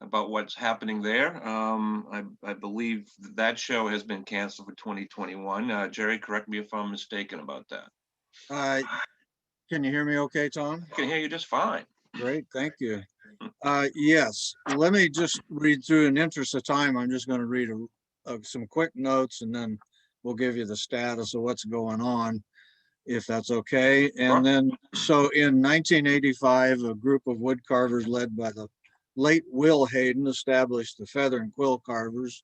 what's happening there. I believe that show has been canceled for 2021. Jerry, correct me if I'm mistaken about that. Can you hear me okay, Tom? I can hear you just fine. Great, thank you. Yes, let me just read through. In interest of time, I'm just going to read some quick notes, and then we'll give you the status of what's going on, if that's okay. And then, so in 1985, a group of wood carvers led by the late Will Hayden established the Feather and Quill Carvers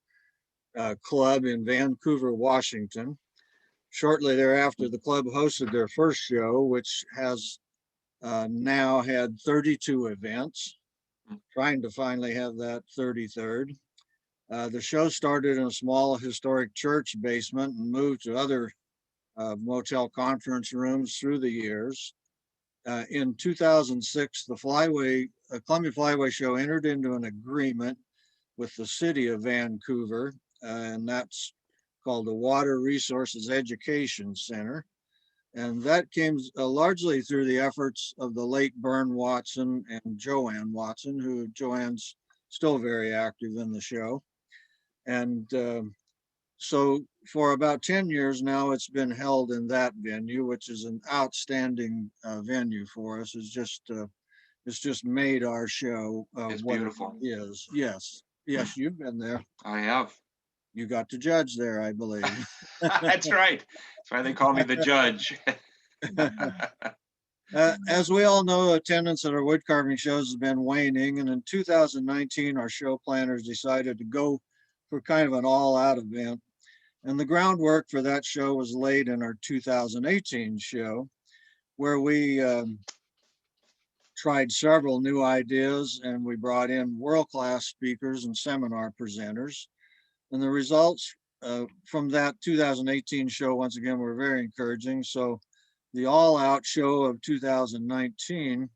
Club in Vancouver, Washington. Shortly thereafter, the club hosted their first show, which has now had 32 events, trying to finally have that 33rd. The show started in a small historic church basement and moved to other motel conference rooms through the years. In 2006, the Columbia Flyway Show entered into an agreement with the city of Vancouver, and that's called the Water Resources Education Center. And that came largely through the efforts of the late Bern Watson and Joanne Watson, who Joanne's still very active in the show. And so for about 10 years now, it's been held in that venue, which is an outstanding venue for us. It's just made our show It's what beautiful. it is. Yes, yes, you've been there. I have. You got to judge there, I believe. That's right. That's why they call me the judge. As we all know, attendance at our wood carving shows has been waning, and in 2019, our show planners decided to go for kind of an all-out event. And the groundwork for that show was laid in our 2018 show, where we tried several new ideas, and we brought in world-class speakers and seminar presenters. And the results from that 2018 show, once again, were very encouraging. So the all-out show of 2019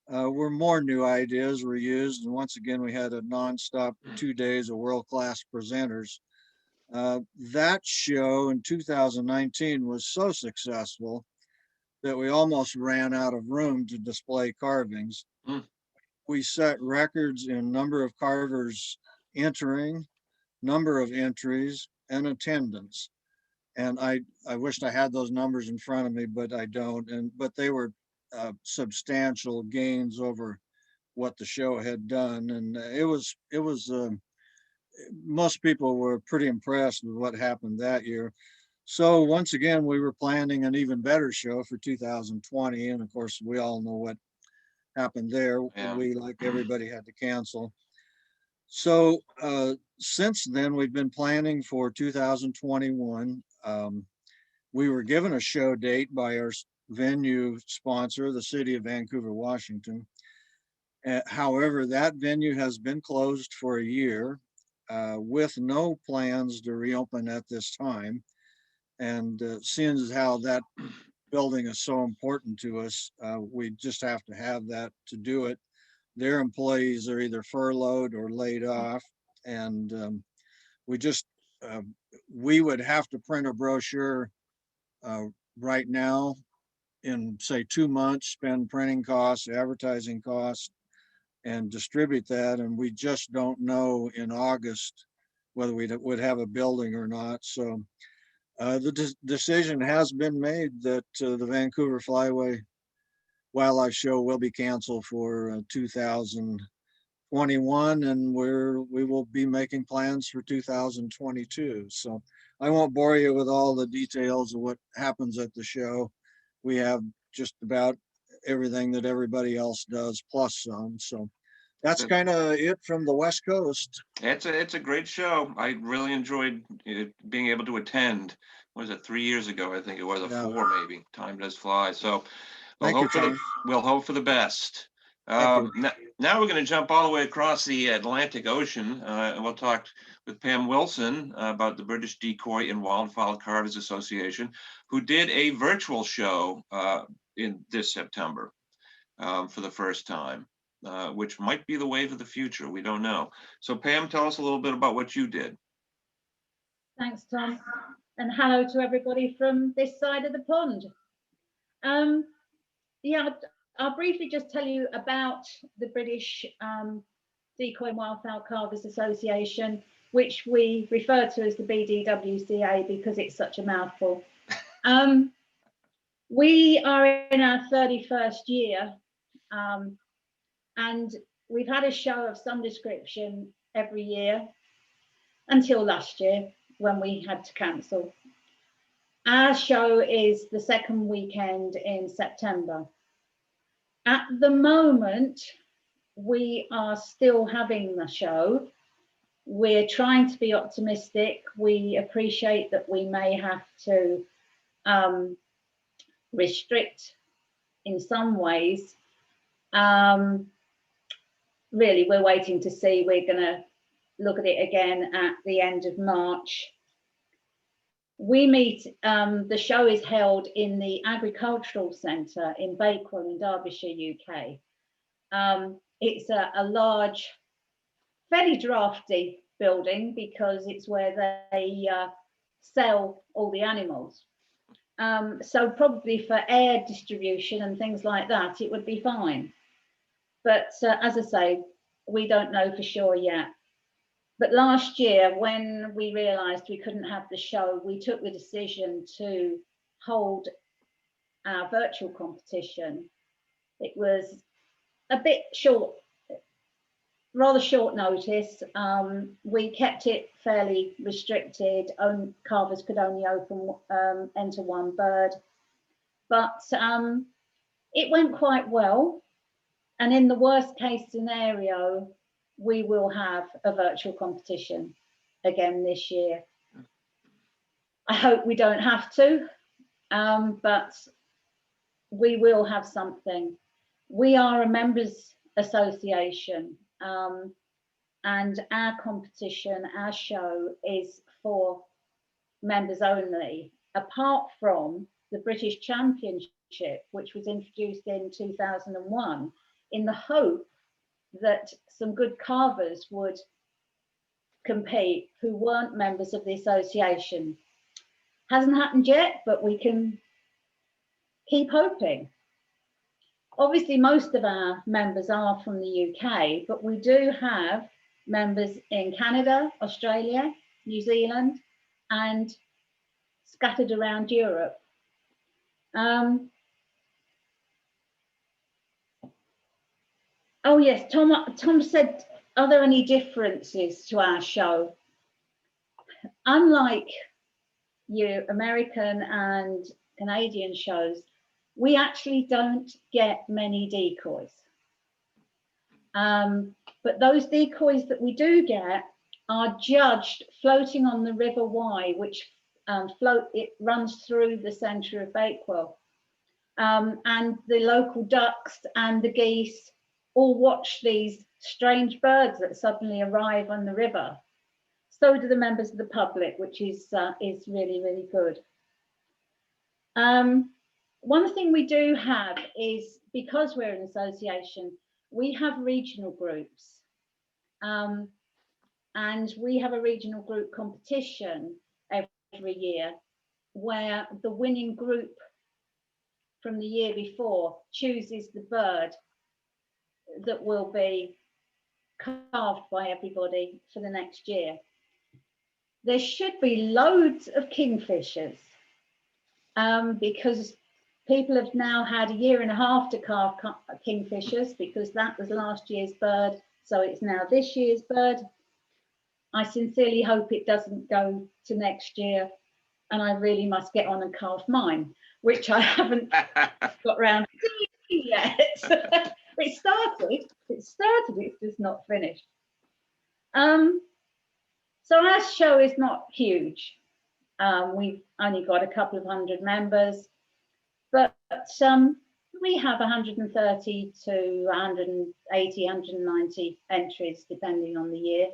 were more new ideas were used. And once again, we had a nonstop 2 days of world-class presenters. That show in 2019 was so successful that we almost ran out of room to display carvings. We set records in number of carvers entering, number of entries, and attendance. And I wished I had those numbers in front of me, but I don't. But they were substantial gains over what the show had done. And it was most people were pretty impressed with what happened that year. So once again, we were planning an even better show for 2020. And of course, we all know what happened there. Yeah. We, like everybody, had to cancel. So since then, we've been planning for 2021. We were given a show date by our venue sponsor, the city of Vancouver, Washington. However, that venue has been closed for a year with no plans to reopen at this time. And seeing as how that building is so important to us, we just have to have that to do it. Their employees are either furloughed or laid off, and we would have to print a brochure right now in, say, 2 months, spend printing costs, advertising costs, and distribute that. And we just don't know in August whether we would have a building or not. So the decision has been made that the Vancouver Flyway Wildlife Show will be canceled for 2021, and we will be making plans for 2022. So I won't bore you with all the details of what happens at the show. We have just about everything that everybody else does, plus some. So that's kind of it from the West Coast. It's a great show. I really enjoyed being able to attend. What was it, 3 years ago? I think it was, or Yeah. 4 maybe. Time does fly. So Thank you, Tom. we'll hope for the best. Thank you. Now we're going to jump all the way across the Atlantic Ocean, and we'll talk with Pam Wilson about the British Decoy and Wildfowl Carvers Association, who did a virtual show in this September for the first time, which might be the wave of the future. We don't know. So Pam, tell us a little bit about what you did. Thanks, Tom. And hello to everybody from this side of the pond. Yeah, I'll briefly just tell you about the British Decoy and Wildfowl Carvers Association, which we refer to as the BDWCA because it's such a mouthful. We are in our 31st year, and we've had a show of some description every year until last year when we had to cancel. Our show is the second weekend in September. At the moment, we are still having the show. We're trying to be optimistic. We appreciate that we may have to restrict in some ways. Really, we're waiting to see. We're going to look at it again at the end of March. We meet, the show is held in the Agricultural Centre in Bakewell in Derbyshire, UK. It's a large, fairly drafty building because it's where they sell all the animals. So probably for air distribution and things like that, it would be fine. But as I say, we don't know for sure yet. But last year, when we realised we couldn't have the show, we took the decision to hold our virtual competition. It was a bit short, rather short notice. We kept it fairly restricted. Carvers could only enter one bird. But it went quite well. And in the worst case scenario, we will have a virtual competition again this year. I hope we don't have to, but we will have something. We are a members association, and our competition, our show is for members only, apart from the British Championship, which was introduced in 2001 in the hope that some good carvers would compete who weren't members of the association. Hasn't happened yet, but we can keep hoping. Obviously, most of our members are from the UK, but we do have members in Canada, Australia, New Zealand, and scattered around Europe. Oh yes, Tom said, are there any differences to our show? Unlike your American and Canadian shows, we actually don't get many decoys. But those decoys that we do get are judged floating on the River Wye, which it runs through the centre of Bakewell. And the local ducks and the geese all watch these strange birds that suddenly arrive on the river. So do the members of the public, which is really, really good. One thing we do have is, because we're an association, we have regional groups. And we have a regional group competition every year where the winning group from the year before chooses the bird that will be carved by everybody for the next year. There should be loads of kingfishers because people have now had a year and a half to carve kingfishers because that was last year's bird So it's now this year's bird. I sincerely hope it doesn't go to next year, and I really must get on and carve mine, which I haven't got round to doing yet. It started, it's just not finished. So our show is not huge. We've only got a couple of hundred members, but we have 130 to 180, 190 entries, depending on the year.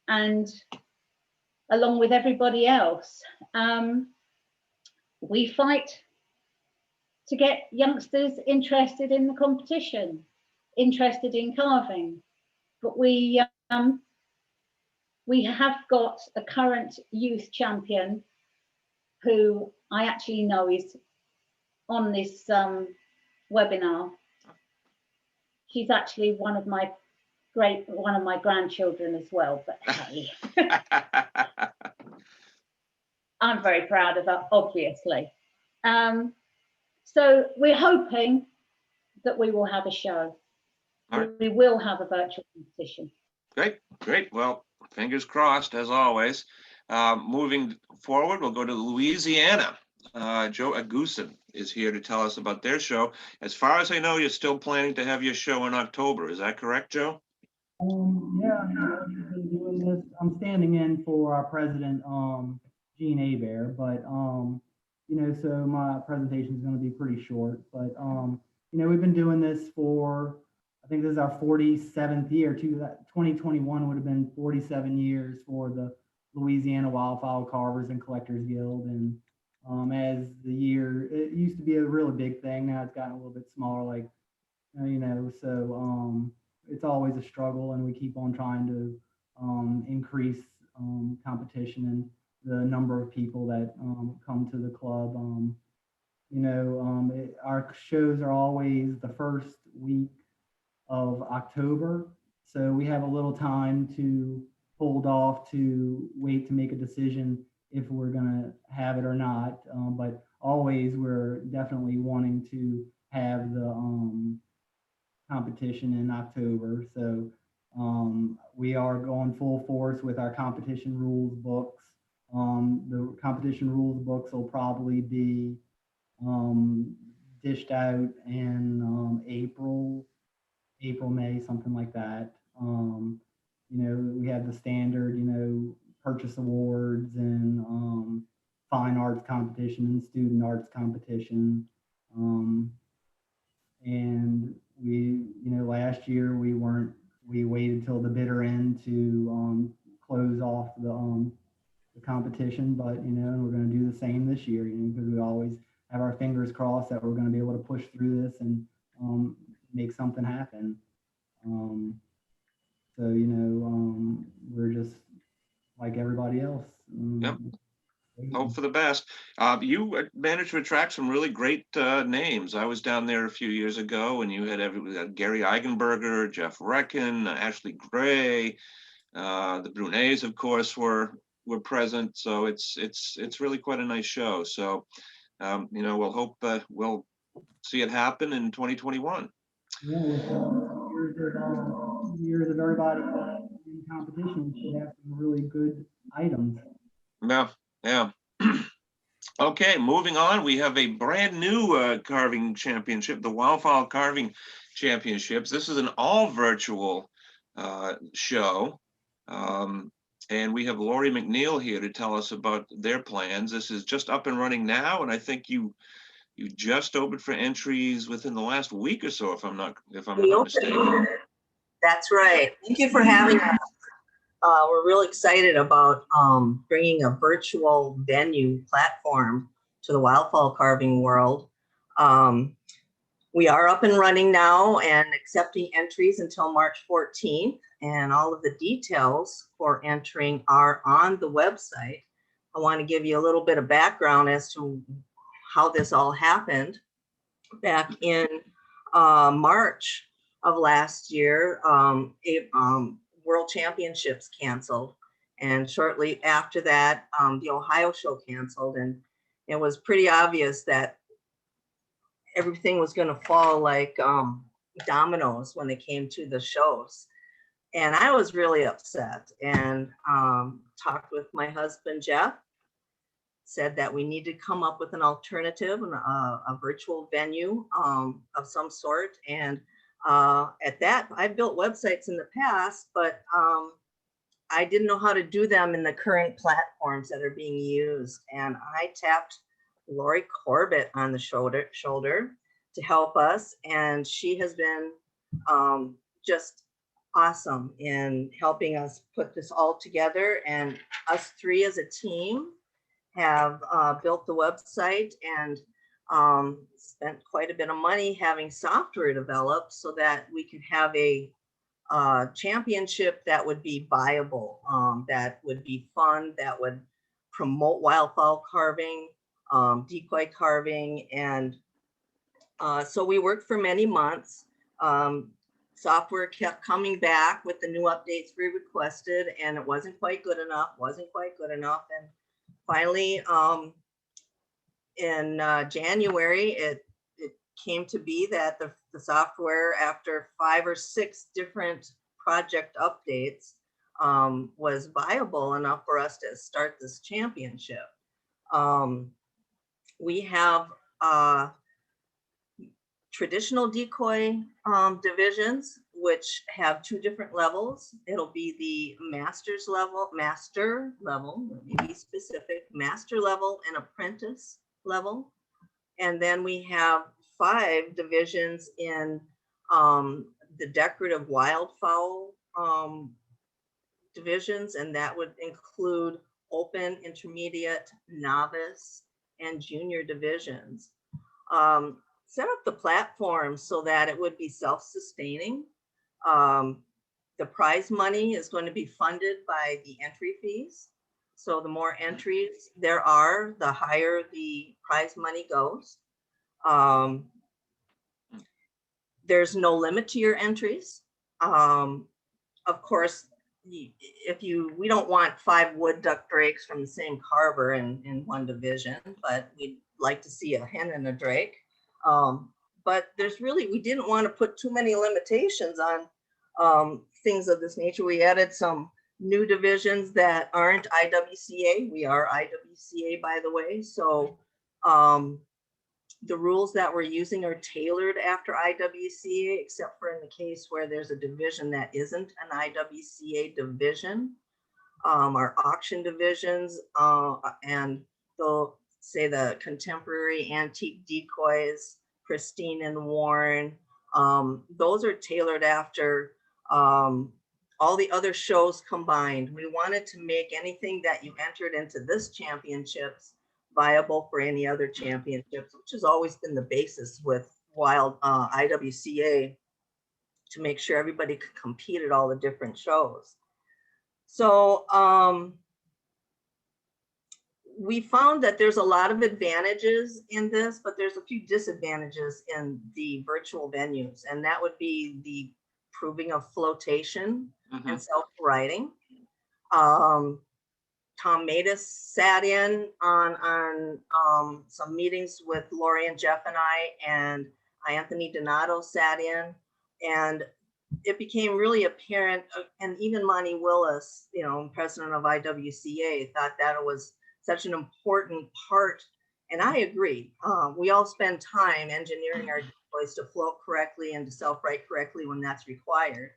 And along with everybody else, we fight to get youngsters interested in the competition, interested in carving. But we have got a current youth champion who I actually know is on this webinar. She's actually one of my grandchildren as well, but hey. I'm very proud of her, obviously. So we're hoping that we will have a show. Right. We will have a virtual competition. Great, great. Well, fingers crossed, as always. Moving forward, we'll go to Louisiana. Joe Agusin is here to tell us about their show. As far as I know, you're still planning to have your show in October. Is that correct, Joe? Yeah, I've been doing this. I'm standing in for our president, Gene Abear, but so my presentation is going to be pretty short. But we've been doing this for, I think this is our 47th year. 2021 would have been 47 years for the Louisiana Wildfowl Carvers and Collectors Guild. And as the year, it used to be a really big thing. Now it's gotten a little bit smaller, so it's always a struggle, and we keep on trying to increase competition and the number of people that come to the club. Our shows are always the first week of October, so we have a little time to hold off to wait to make a decision if we're gonna have it or not. But always we're definitely wanting to have the competition in October. So we are going full force with our competition rules books. The competition rules books will probably be dished out in April, May, something like that. We have the standard, purchase awards and fine arts competition and student arts competition. And we, last year we waited till the bitter end to close off the competition, but and we're going to do the same this year, because we always have our fingers crossed that we're going to be able to push through this and make something happen. We're just like everybody else. Yep. Hope for the best. You managed to attract some really great names. I was down there a few years ago, and you had Gary Eigenberger, Jeff Recken, Ashley Gray, the Brunets, of course, were present. So it's really quite a nice show. So we'll hope we'll see it happen in 2021. Yeah, with years of everybody in competition, we should have some really good items. Yeah. Okay, moving on. We have a brand new carving championship, the Wildfowl Carving Championships. This is an all virtual show. And we have Lori McNeil here to tell us about their plans. This is just up and running now, and I think you just opened for entries within the last week or so, if I'm not mistaken. That's right. Thank you for having us. We're really excited about bringing a virtual venue platform to the wildfowl carving world. We are up and running now and accepting entries until March 14th, and all of the details for entering are on the website. I want to give you a little bit of background as to how this all happened. Back in March of last year, World Championships canceled, and shortly after that, the Ohio show canceled, and it was pretty obvious that everything was going to fall like dominoes when it came to the shows. And I was really upset and talked with my husband, Jeff, said that we need to come up with an alternative, a virtual venue of some sort. And at that, I built websites in the past, but I didn't know how to do them in the current platforms that are being used. And I tapped Lori Corbett on the shoulder to help us. And she has been just awesome in helping us put this all together. And us three as a team have built the website and spent quite a bit of money having software developed so that we could have a championship that would be viable, that would be fun, that would promote wildfowl carving, decoy carving. And so we worked for many months. Software kept coming back with the new updates we requested, and it wasn't quite good enough. And finally, in January, it came to be that the software, after 5 or 6 different project updates, was viable enough for us to start this championship. We have traditional decoy divisions, which have 2 different levels. It'll be the master level, let me be specific, master level and apprentice level. And then we have 5 divisions in the decorative wildfowl divisions, and that would include open, intermediate, novice, and junior divisions. Set up the platform so that it would be self-sustaining. The prize money is going to be funded by the entry fees. So the more entries there are, the higher the prize money goes. There's no limit to your entries. Of course, we don't want 5 wood duck drakes from the same carver in one division, but we'd like to see a hen and a drake. But we didn't want to put too many limitations on things of this nature. We added some new divisions that aren't IWCA. We are IWCA, by the way. So the rules that we're using are tailored after IWCA, except for in the case where there's a division that isn't an IWCA division. Our auction divisions and they'll say the contemporary antique decoys, pristine and worn, those are tailored after all the other shows combined. We wanted to make anything that you entered into this championships viable for any other championships, which has always been the basis with IWCA, to make sure everybody could compete at all the different shows. So we found that there's a lot of advantages in this, but there's a few disadvantages in the virtual venues, and that would be the proving of flotation and self-writing. Tom Matus sat in on some meetings with Lori and Jeff and I, and Anthony Donato sat in, and it became really apparent, and even Monty Willis, president of IWCA, thought that it was such an important part. And I agree. We all spend time engineering our decoys to float correctly and to self-write correctly when that's required.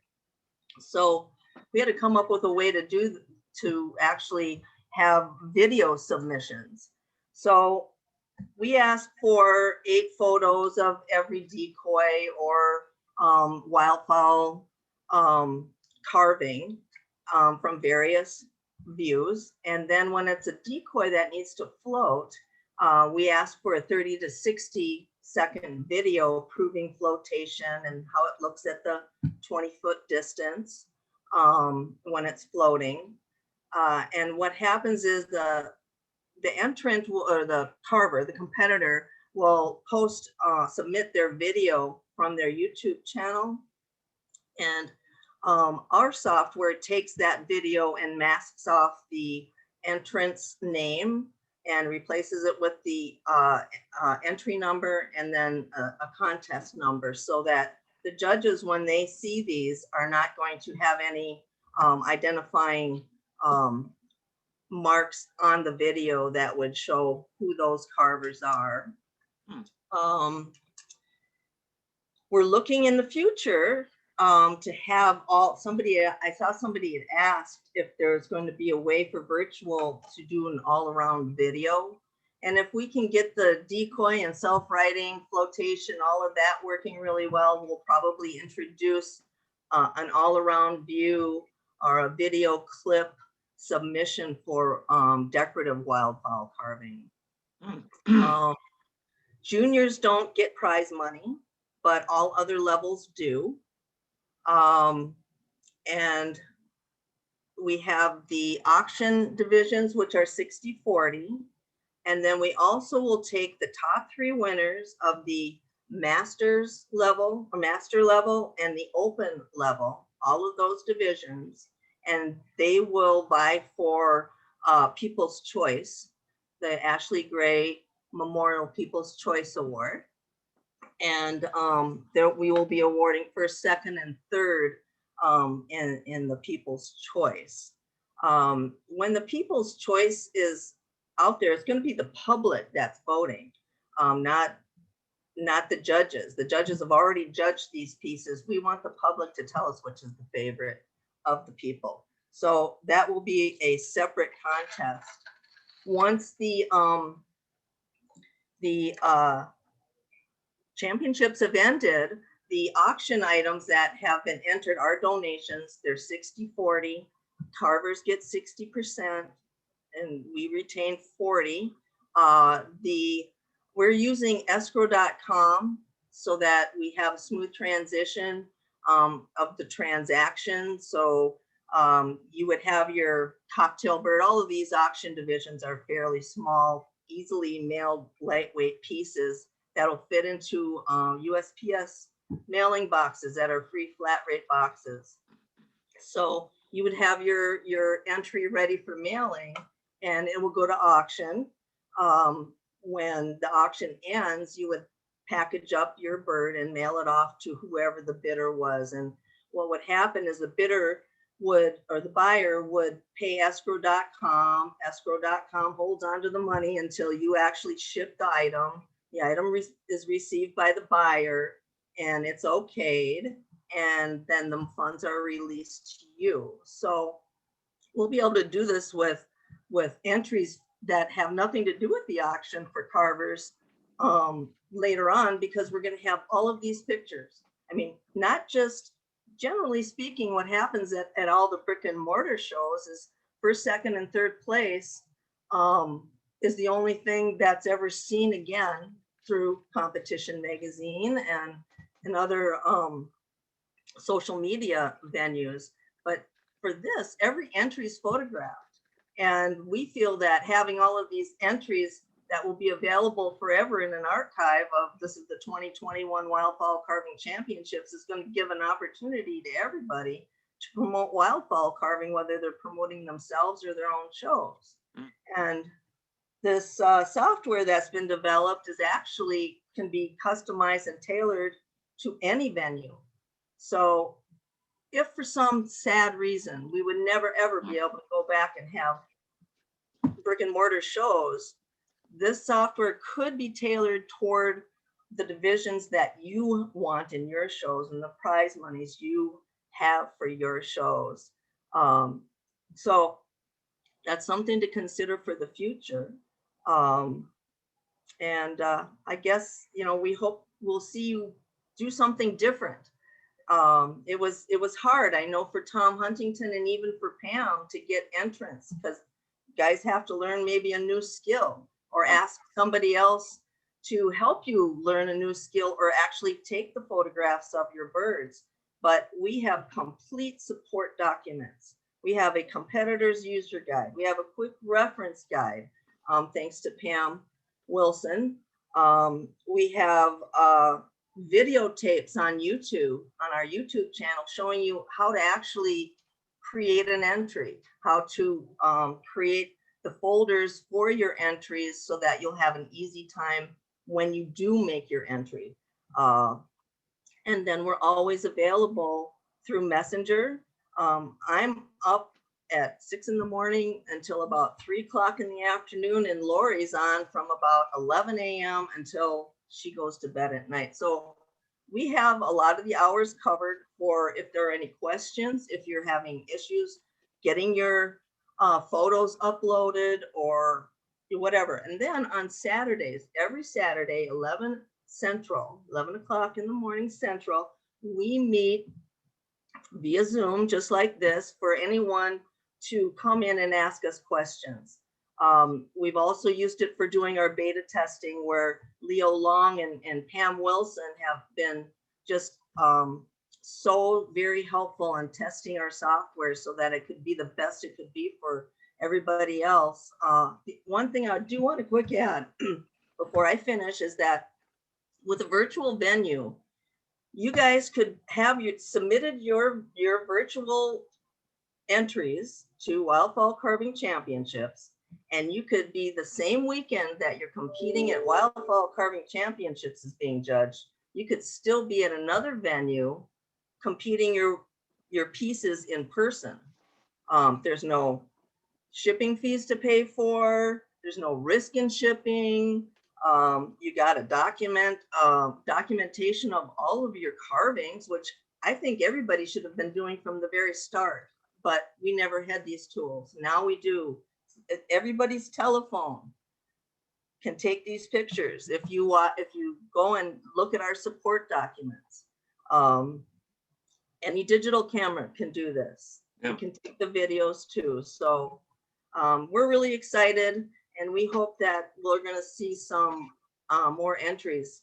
So we had to come up with a way to actually have video submissions. So we asked for 8 photos of every decoy or wildfowl carving from various views. And then when it's a decoy that needs to float, we asked for a 30 to 60 second video proving flotation and how it looks at the 20-foot distance when it's floating. And what happens is the entrant or the carver, the competitor, will submit their video from their YouTube channel. And our software takes that video and masks off the entrant's name and replaces it with the entry number and then a contest number, so that the judges, when they see these, are not going to have any identifying marks on the video that would show who those carvers are. We're looking in the future to have I saw somebody had asked if there's going to be a way for virtual to do an all-around video. And if we can get the decoy and self-writing, flotation, all of that working really well, we'll probably introduce an all-around view or a video clip submission for decorative wildfowl carving. Juniors don't get prize money, but all other levels do. And we have the auction divisions, which are 60-40. And then we also will take the top 3 winners of the masters level or master level and the open level, all of those divisions, and they will vie for People's Choice, the Ashley Gray Memorial People's Choice Award. And there we will be awarding first, second, and third in the People's Choice. When the People's Choice is out there, it's going to be the public that's voting, not the judges. The judges have already judged these pieces. We want the public to tell us which is the favorite of the people. So that will be a separate contest. Once the championships have ended, the auction items that have been entered are donations. They're 60-40. Carvers get 60% and we retain 40. We're using escrow.com so that we have a smooth transition of the transaction. So you would have your cocktail bird. All of these auction divisions are fairly small, easily mailed, lightweight pieces that'll fit into USPS mailing boxes that are free flat rate boxes. So you would have your entry ready for mailing and it will go to auction. When the auction ends, you would package up your bird and mail it off to whoever the bidder was. And what would happen is the bidder would, or the buyer would pay escrow.com. Escrow.com holds onto the money until you actually ship the item. The item is received by the buyer and it's okayed, and then the funds are released to you. So we'll be able to do this with entries that have nothing to do with the auction for carvers later on, because we're going to have all of these pictures. I mean, not just, generally speaking, what happens at all the brick and mortar shows is first, second, and third place is the only thing that's ever seen again through Competition Magazine and other social media venues. But for this, every entry is photographed. And we feel that having all of these entries that will be available forever in an archive of, this is the 2021 Wildfowl Carving Championships, is going to give an opportunity to everybody to promote wildfowl carving, whether they're promoting themselves or their own shows. And this software that's been developed is actually can be customized and tailored to any venue. So if for some sad reason we would never ever be able to go back and have brick and mortar shows, this software could be tailored toward the divisions that you want in your shows and the prize monies you have for your shows. So that's something to consider for the future. I guess, you know, we hope we'll see you do something different. It was hard, I know, for Tom Huntington and even for Pam to get entrance, because guys have to learn maybe a new skill or ask somebody else to help you learn a new skill or actually take the photographs of your birds. But we have complete support documents. We have a competitor's user guide. We have a quick reference guide, thanks to Pam Wilson. We have videotapes on YouTube, on our YouTube channel, showing you how to actually create an entry, how to create the folders for your entries so that you'll have an easy time when you do make your entry. And then we're always available through Messenger. I'm up at 6 in the morning until about 3 o'clock in the afternoon, and Lori's on from about 11 a.m. until she goes to bed at night. So we have a lot of the hours covered for if there are any questions, if you're having issues getting your photos uploaded or whatever. And then on Saturdays, every Saturday, 11 o'clock in the morning Central, we meet via Zoom, just like this, for anyone to come in and ask us questions. We've also used it for doing our beta testing, where Leo Long and Pam Wilson have been just so very helpful in testing our software so that it could be the best it could be for everybody else. One thing I do want to quick add before I finish is that with a virtual venue, you guys could have submitted your virtual entries to Wildfowl Carving Championships, and you could be the same weekend that you're competing at Wildfowl Carving Championships is being judged. You could still be at another venue competing your pieces in person. There's no shipping fees to pay for. There's no risk in shipping. You got a documentation of all of your carvings, which I think everybody should have been doing from the very start, but we never had these tools. Now we do. Everybody's telephone can take these pictures. If you go and look at our support documents, any digital camera can do this. Yeah. You can take the videos too. So we're really excited, and we hope that we're going to see some more entries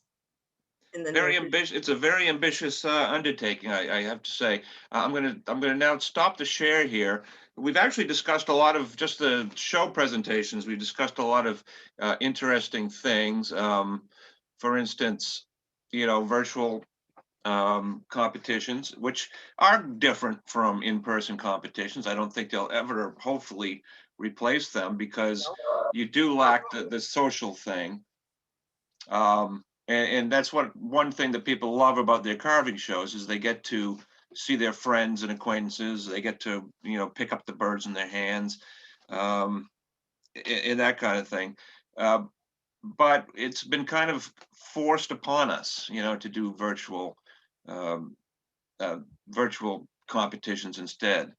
in the Very near ambitious. It's a very ambitious undertaking, I have to say. I'm gonna now stop the share here. We've actually discussed a lot of just the show presentations. We've discussed a lot of interesting things. For instance, virtual competitions, which are different from in-person competitions. I don't think they'll ever, hopefully, replace them, because you do lack the social thing. And that's one thing that people love about their carving shows is they get to see their friends and acquaintances. They get to, pick up the birds in their hands, and that kind of thing. But it's been kind of forced upon us, to do virtual competitions instead.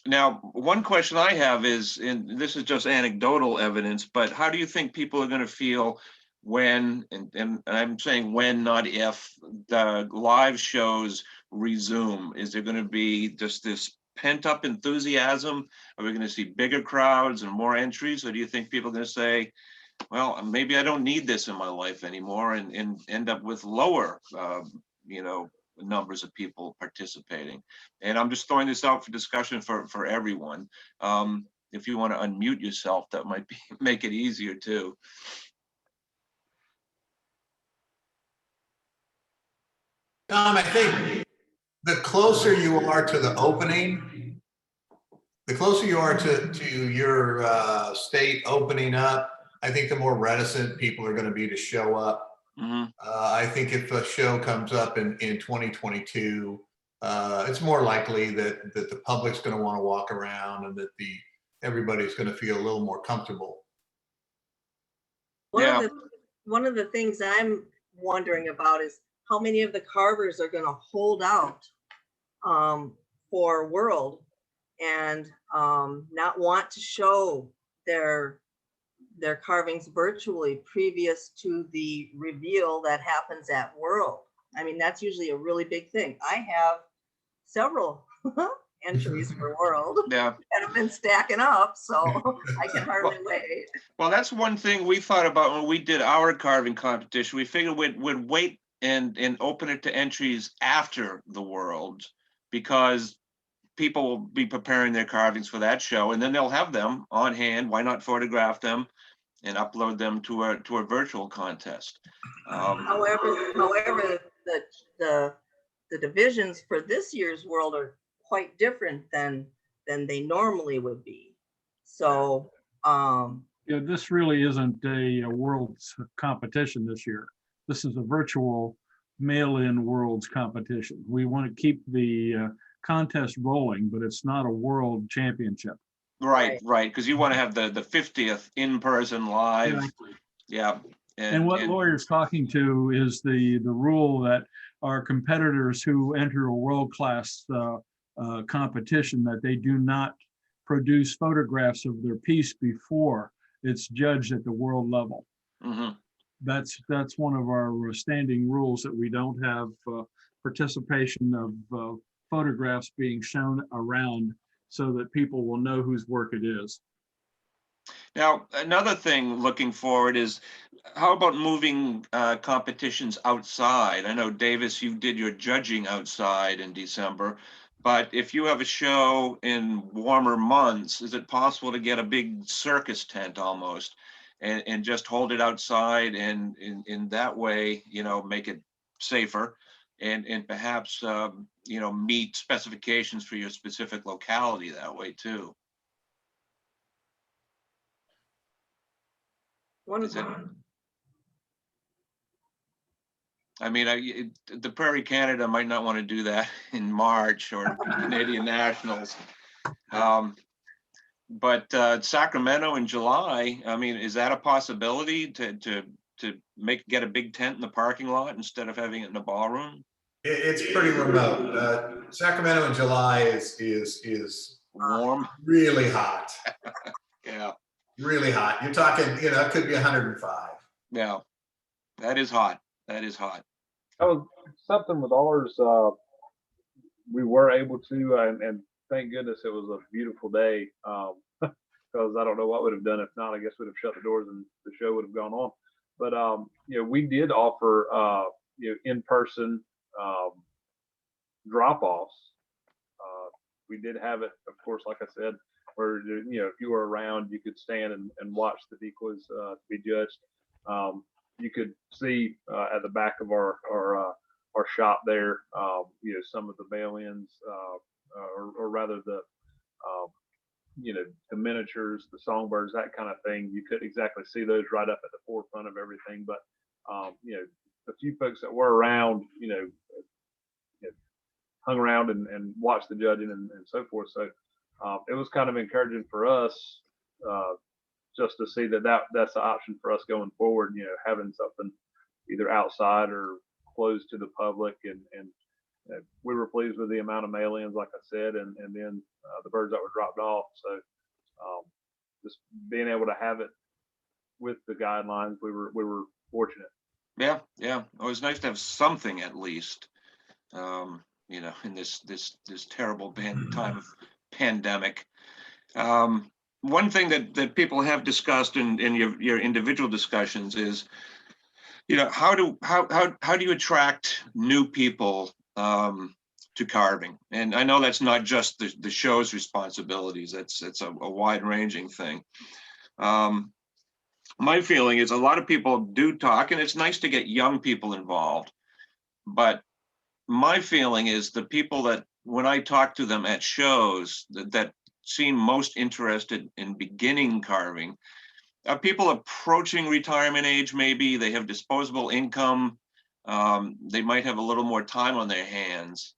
Now, one question I have is, and this is just anecdotal evidence, but how do you think people are going to feel when, and I'm saying when, not if, the live shows resume? Is there going to be just this pent-up enthusiasm? Are we going to see bigger crowds and more entries? Or do you think people are going to say, well, maybe I don't need this in my life anymore, and end up with lower, numbers of people participating? And I'm just throwing this out for discussion for everyone. If you want to unmute yourself, that might make it easier too. Tom, I think the closer you are to the opening, the closer you are to your state opening up, I think the more reticent people are going to be to show up. Mm-hmm. I think if a show comes up in 2022, it's more likely that the public's going to want to walk around, and that everybody's going to feel a little more comfortable. One of the things I'm wondering about is how many of the carvers are going to hold out for World and not want to show their carvings virtually previous to the reveal that happens at World. I mean, that's usually a really big thing. I have several entries for World that have been stacking up, so I can hardly wait. Well, that's one thing we thought about when we did our carving competition. We figured we'd wait and open it to entries after the World, because people will be preparing their carvings for that show, and then they'll have them on hand. Why not photograph them and upload them to a virtual contest? However, the divisions for this year's World are quite different than they normally would be. So this really isn't a world competition this year. This is a virtual mail-in worlds competition. We want to keep the contest rolling, but it's not a world championship. Right, right, because you want to have the 50th in-person live. Exactly. Yeah. And what lawyer's talking to is the rule that our competitors who enter a world-class competition, that they do not produce photographs of their piece before it's judged at the world level. Mm-hmm. That's one of our standing rules, that we don't have participation of photographs being shown around, so that people will know whose work it is. Now, another thing looking forward is, how about moving competitions outside? I know, Davis, you did your judging outside in December, but if you have a show in warmer months, is it possible to get a big circus tent almost and just hold it outside, and in that way, you know, make it safer and perhaps, you know, meet specifications for your specific locality that way too? Is it, I mean, the Prairie Canada might not want to do that in March, or Canadian Nationals. But Sacramento in July, I mean, is that a possibility to get a big tent in the parking lot instead of having it in a ballroom? It's pretty remote. Sacramento in July is Warm, really hot. yeah, Really hot. You're talking, you know, it could be 105. yeah, that is hot. That is hot. That was something with ours. We were able to, and thank goodness it was a beautiful day. Because I don't know what would have done if not. I guess we'd have shut the doors and the show would have gone on. But you know, we did offer you know, in-person drop-offs. We did have it, of course, like I said, where, you know, if you were around, you could stand and watch the decoys to be judged. You could see at the back of our shop there, you know, some of the mail-ins, or rather the you know, the miniatures, the songbirds, that kind of thing. You couldn't exactly see those right up at the forefront of everything, but you know, the few folks that were around, you know, hung around and watched the judging and so forth. So it was kind of encouraging for us just to see that's the option for us going forward, you know, having something either outside or closed to the public. And we were pleased with the amount of mail-ins, like I said, and then the birds that were dropped off. So just being able to have it with the guidelines, we were fortunate. Yeah, yeah. It was nice to have something at least, you know, in this terrible time of pandemic. One thing that people have discussed in your individual discussions is, you know, how do you attract new people to carving? And I know that's not just the show's responsibilities. It's a wide-ranging thing. My feeling is a lot of people do talk, and it's nice to get young people involved. But my feeling is the people that, when I talk to them at shows, that seem most interested in beginning carving are people approaching retirement age. Maybe they have disposable income. They might have a little more time on their hands.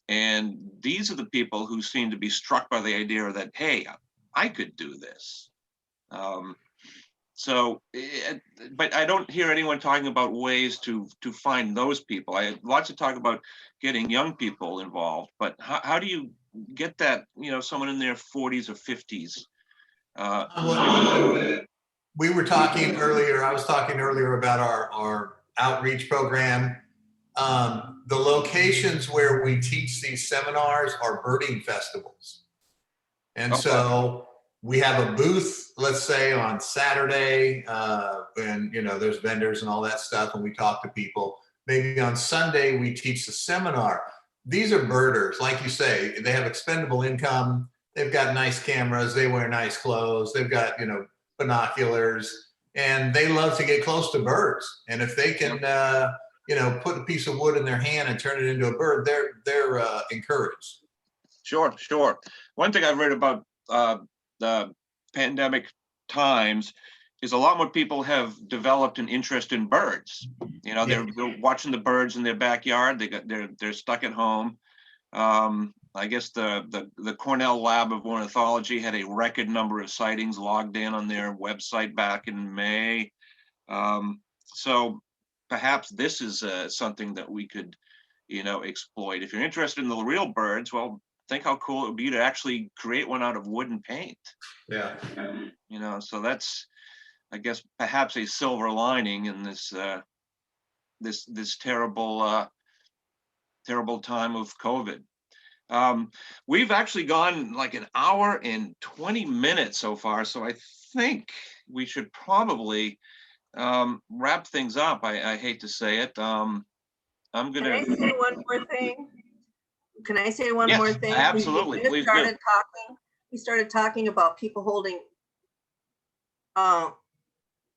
And these are the people who seem to be struck by the idea that, hey, I could do this. But I don't hear anyone talking about ways to find those people. I had lots of talk about getting young people involved, but how do you get that, you know, someone in their 40s or 50s? We were talking earlier, I was talking earlier about our outreach program. The locations where we teach these seminars are birding festivals. And so we have a booth, let's say on Saturday, and you know, there's vendors and all that stuff, and we talk to people. Maybe on Sunday, we teach the seminar. These are birders, like you say, they have expendable income. They've got nice cameras, they wear nice clothes, they've got, you know, binoculars, and they love to get close to birds. And if they can, you know, put a piece of wood in their hand and turn it into a bird, they're encouraged. Sure, sure. One thing I've read about the pandemic times is a lot more people have developed an interest in birds. You know, they're watching the birds in their backyard. They're stuck at home. I guess the Cornell Lab of Ornithology had a record number of sightings logged in on their website back in May. So perhaps this is something that we could, you know, exploit. If you're interested in the real birds, well, think how cool it would be to actually create one out of wood and paint. Yeah. You know, so that's, I guess, perhaps a silver lining in this this terrible terrible time of COVID. We've actually gone like an hour and 20 minutes so far, so I think we should probably wrap things up. I hate to say it. I'm gonna. Can I say one more thing? Can I say one Yes, more thing? absolutely. We Please started do. talking. We started talking about people holding.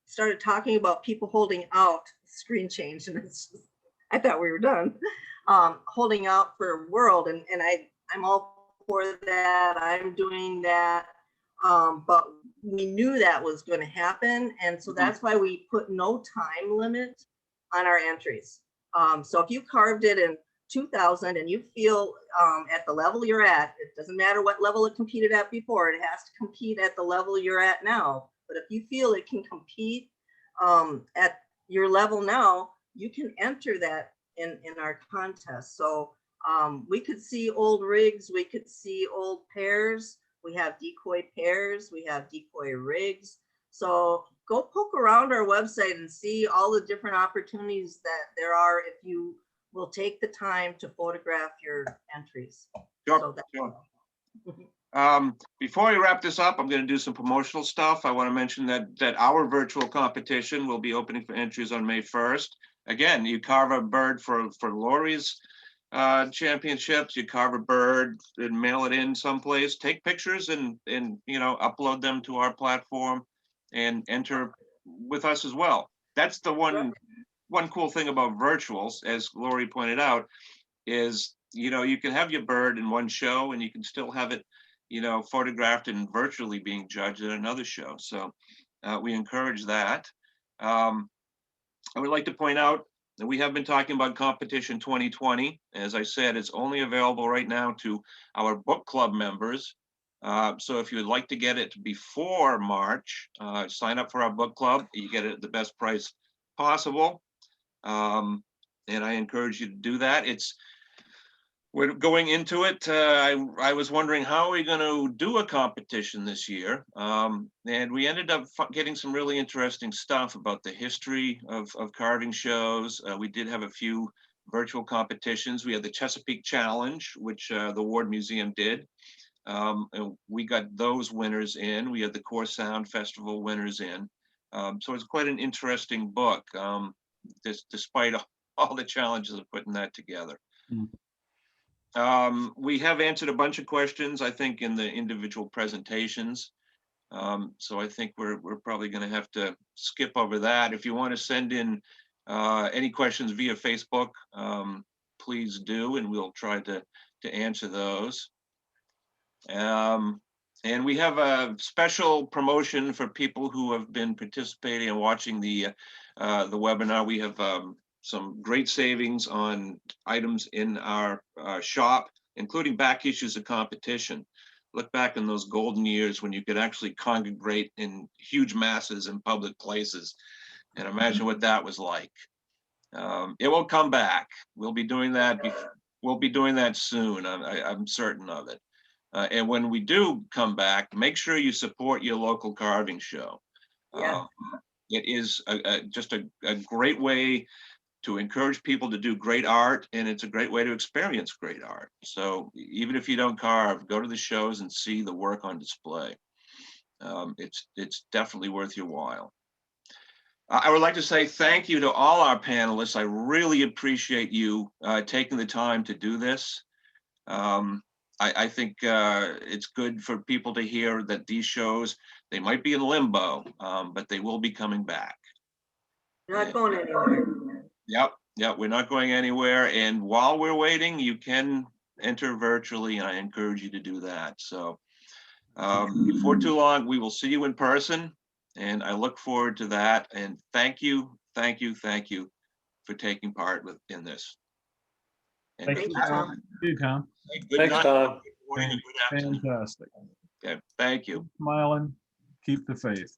Started talking about people holding out. Screen change, and I thought we were done. Holding out for world, and I'm all for that. I'm doing that. But we knew that was going to happen, and so that's why we put no time limit on our entries. So if you carved it in 2000 and you feel at the level you're at, it doesn't matter what level it competed at before, it has to compete at the level you're at now. But if you feel it can compete at your level now, you can enter that in our contest. So we could see old rigs, we could see old pairs. We have decoy pairs, we have decoy rigs. So go poke around our website and see all the different opportunities that there are if you will take the time to photograph your entries. Sure, So sure. Before we wrap this up, I'm going to do some promotional stuff. I want to mention that our virtual competition will be opening for entries on May 1st. Again, you carve a bird for Lori's championships, you carve a bird and mail it in someplace, take pictures and you know, upload them to our platform and enter with us as well. That's the one cool thing about virtuals, as Lori pointed out, is, you know, you can have your bird in one show and you can still have it, you know, photographed and virtually being judged at another show. So we encourage that. I would like to point out that we have been talking about Competition 2020. As I said, it's only available right now to our book club members. So if you would like to get it before March, sign up for our book club. You get it at the best price possible. And I encourage you to do that. We're going into it. I was wondering, how are we going to do a competition this year? And we ended up getting some really interesting stuff about the history of carving shows. We did have a few virtual competitions. We had the Chesapeake Challenge, which the Ward Museum did. And we got those winners in. We had the Core Sound Festival winners in. So it's quite an interesting book, despite all the challenges of putting that together. We have answered a bunch of questions, I think, in the individual presentations. So I think we're probably going to have to skip over that. If you want to send in any questions via Facebook, please do, and we'll try to answer those. And we have a special promotion for people who have been participating and watching the webinar. We have some great savings on items in our shop, including back issues of competition. Look back in those golden years when you could actually congregate in huge masses in public places, and imagine what that was like. It will come back. We'll be doing that. We'll be doing that soon. I'm certain of it. And when we do come back, make sure you support your local carving show. yeah. It is just a great way to encourage people to do great art, and it's a great way to experience great art. So even if you don't carve, go to the shows and see the work on display. It's definitely worth your while. I would like to say thank you to all our panelists. I really appreciate you taking the time to do this. I think it's good for people to hear that these shows, they might be in limbo, but they will be coming back. You're not going anywhere. Yep, we're not going anywhere. And while we're waiting, you can enter virtually, and I encourage you to do that. So before too long, we will see you in person. And I look forward to that. And thank you for taking part in this. And Thank you, Tom. Thank you, Tom. good Thanks, night, Tom. good morning, and good afternoon. Fantastic. Okay, thank you. Smiling, keep the faith.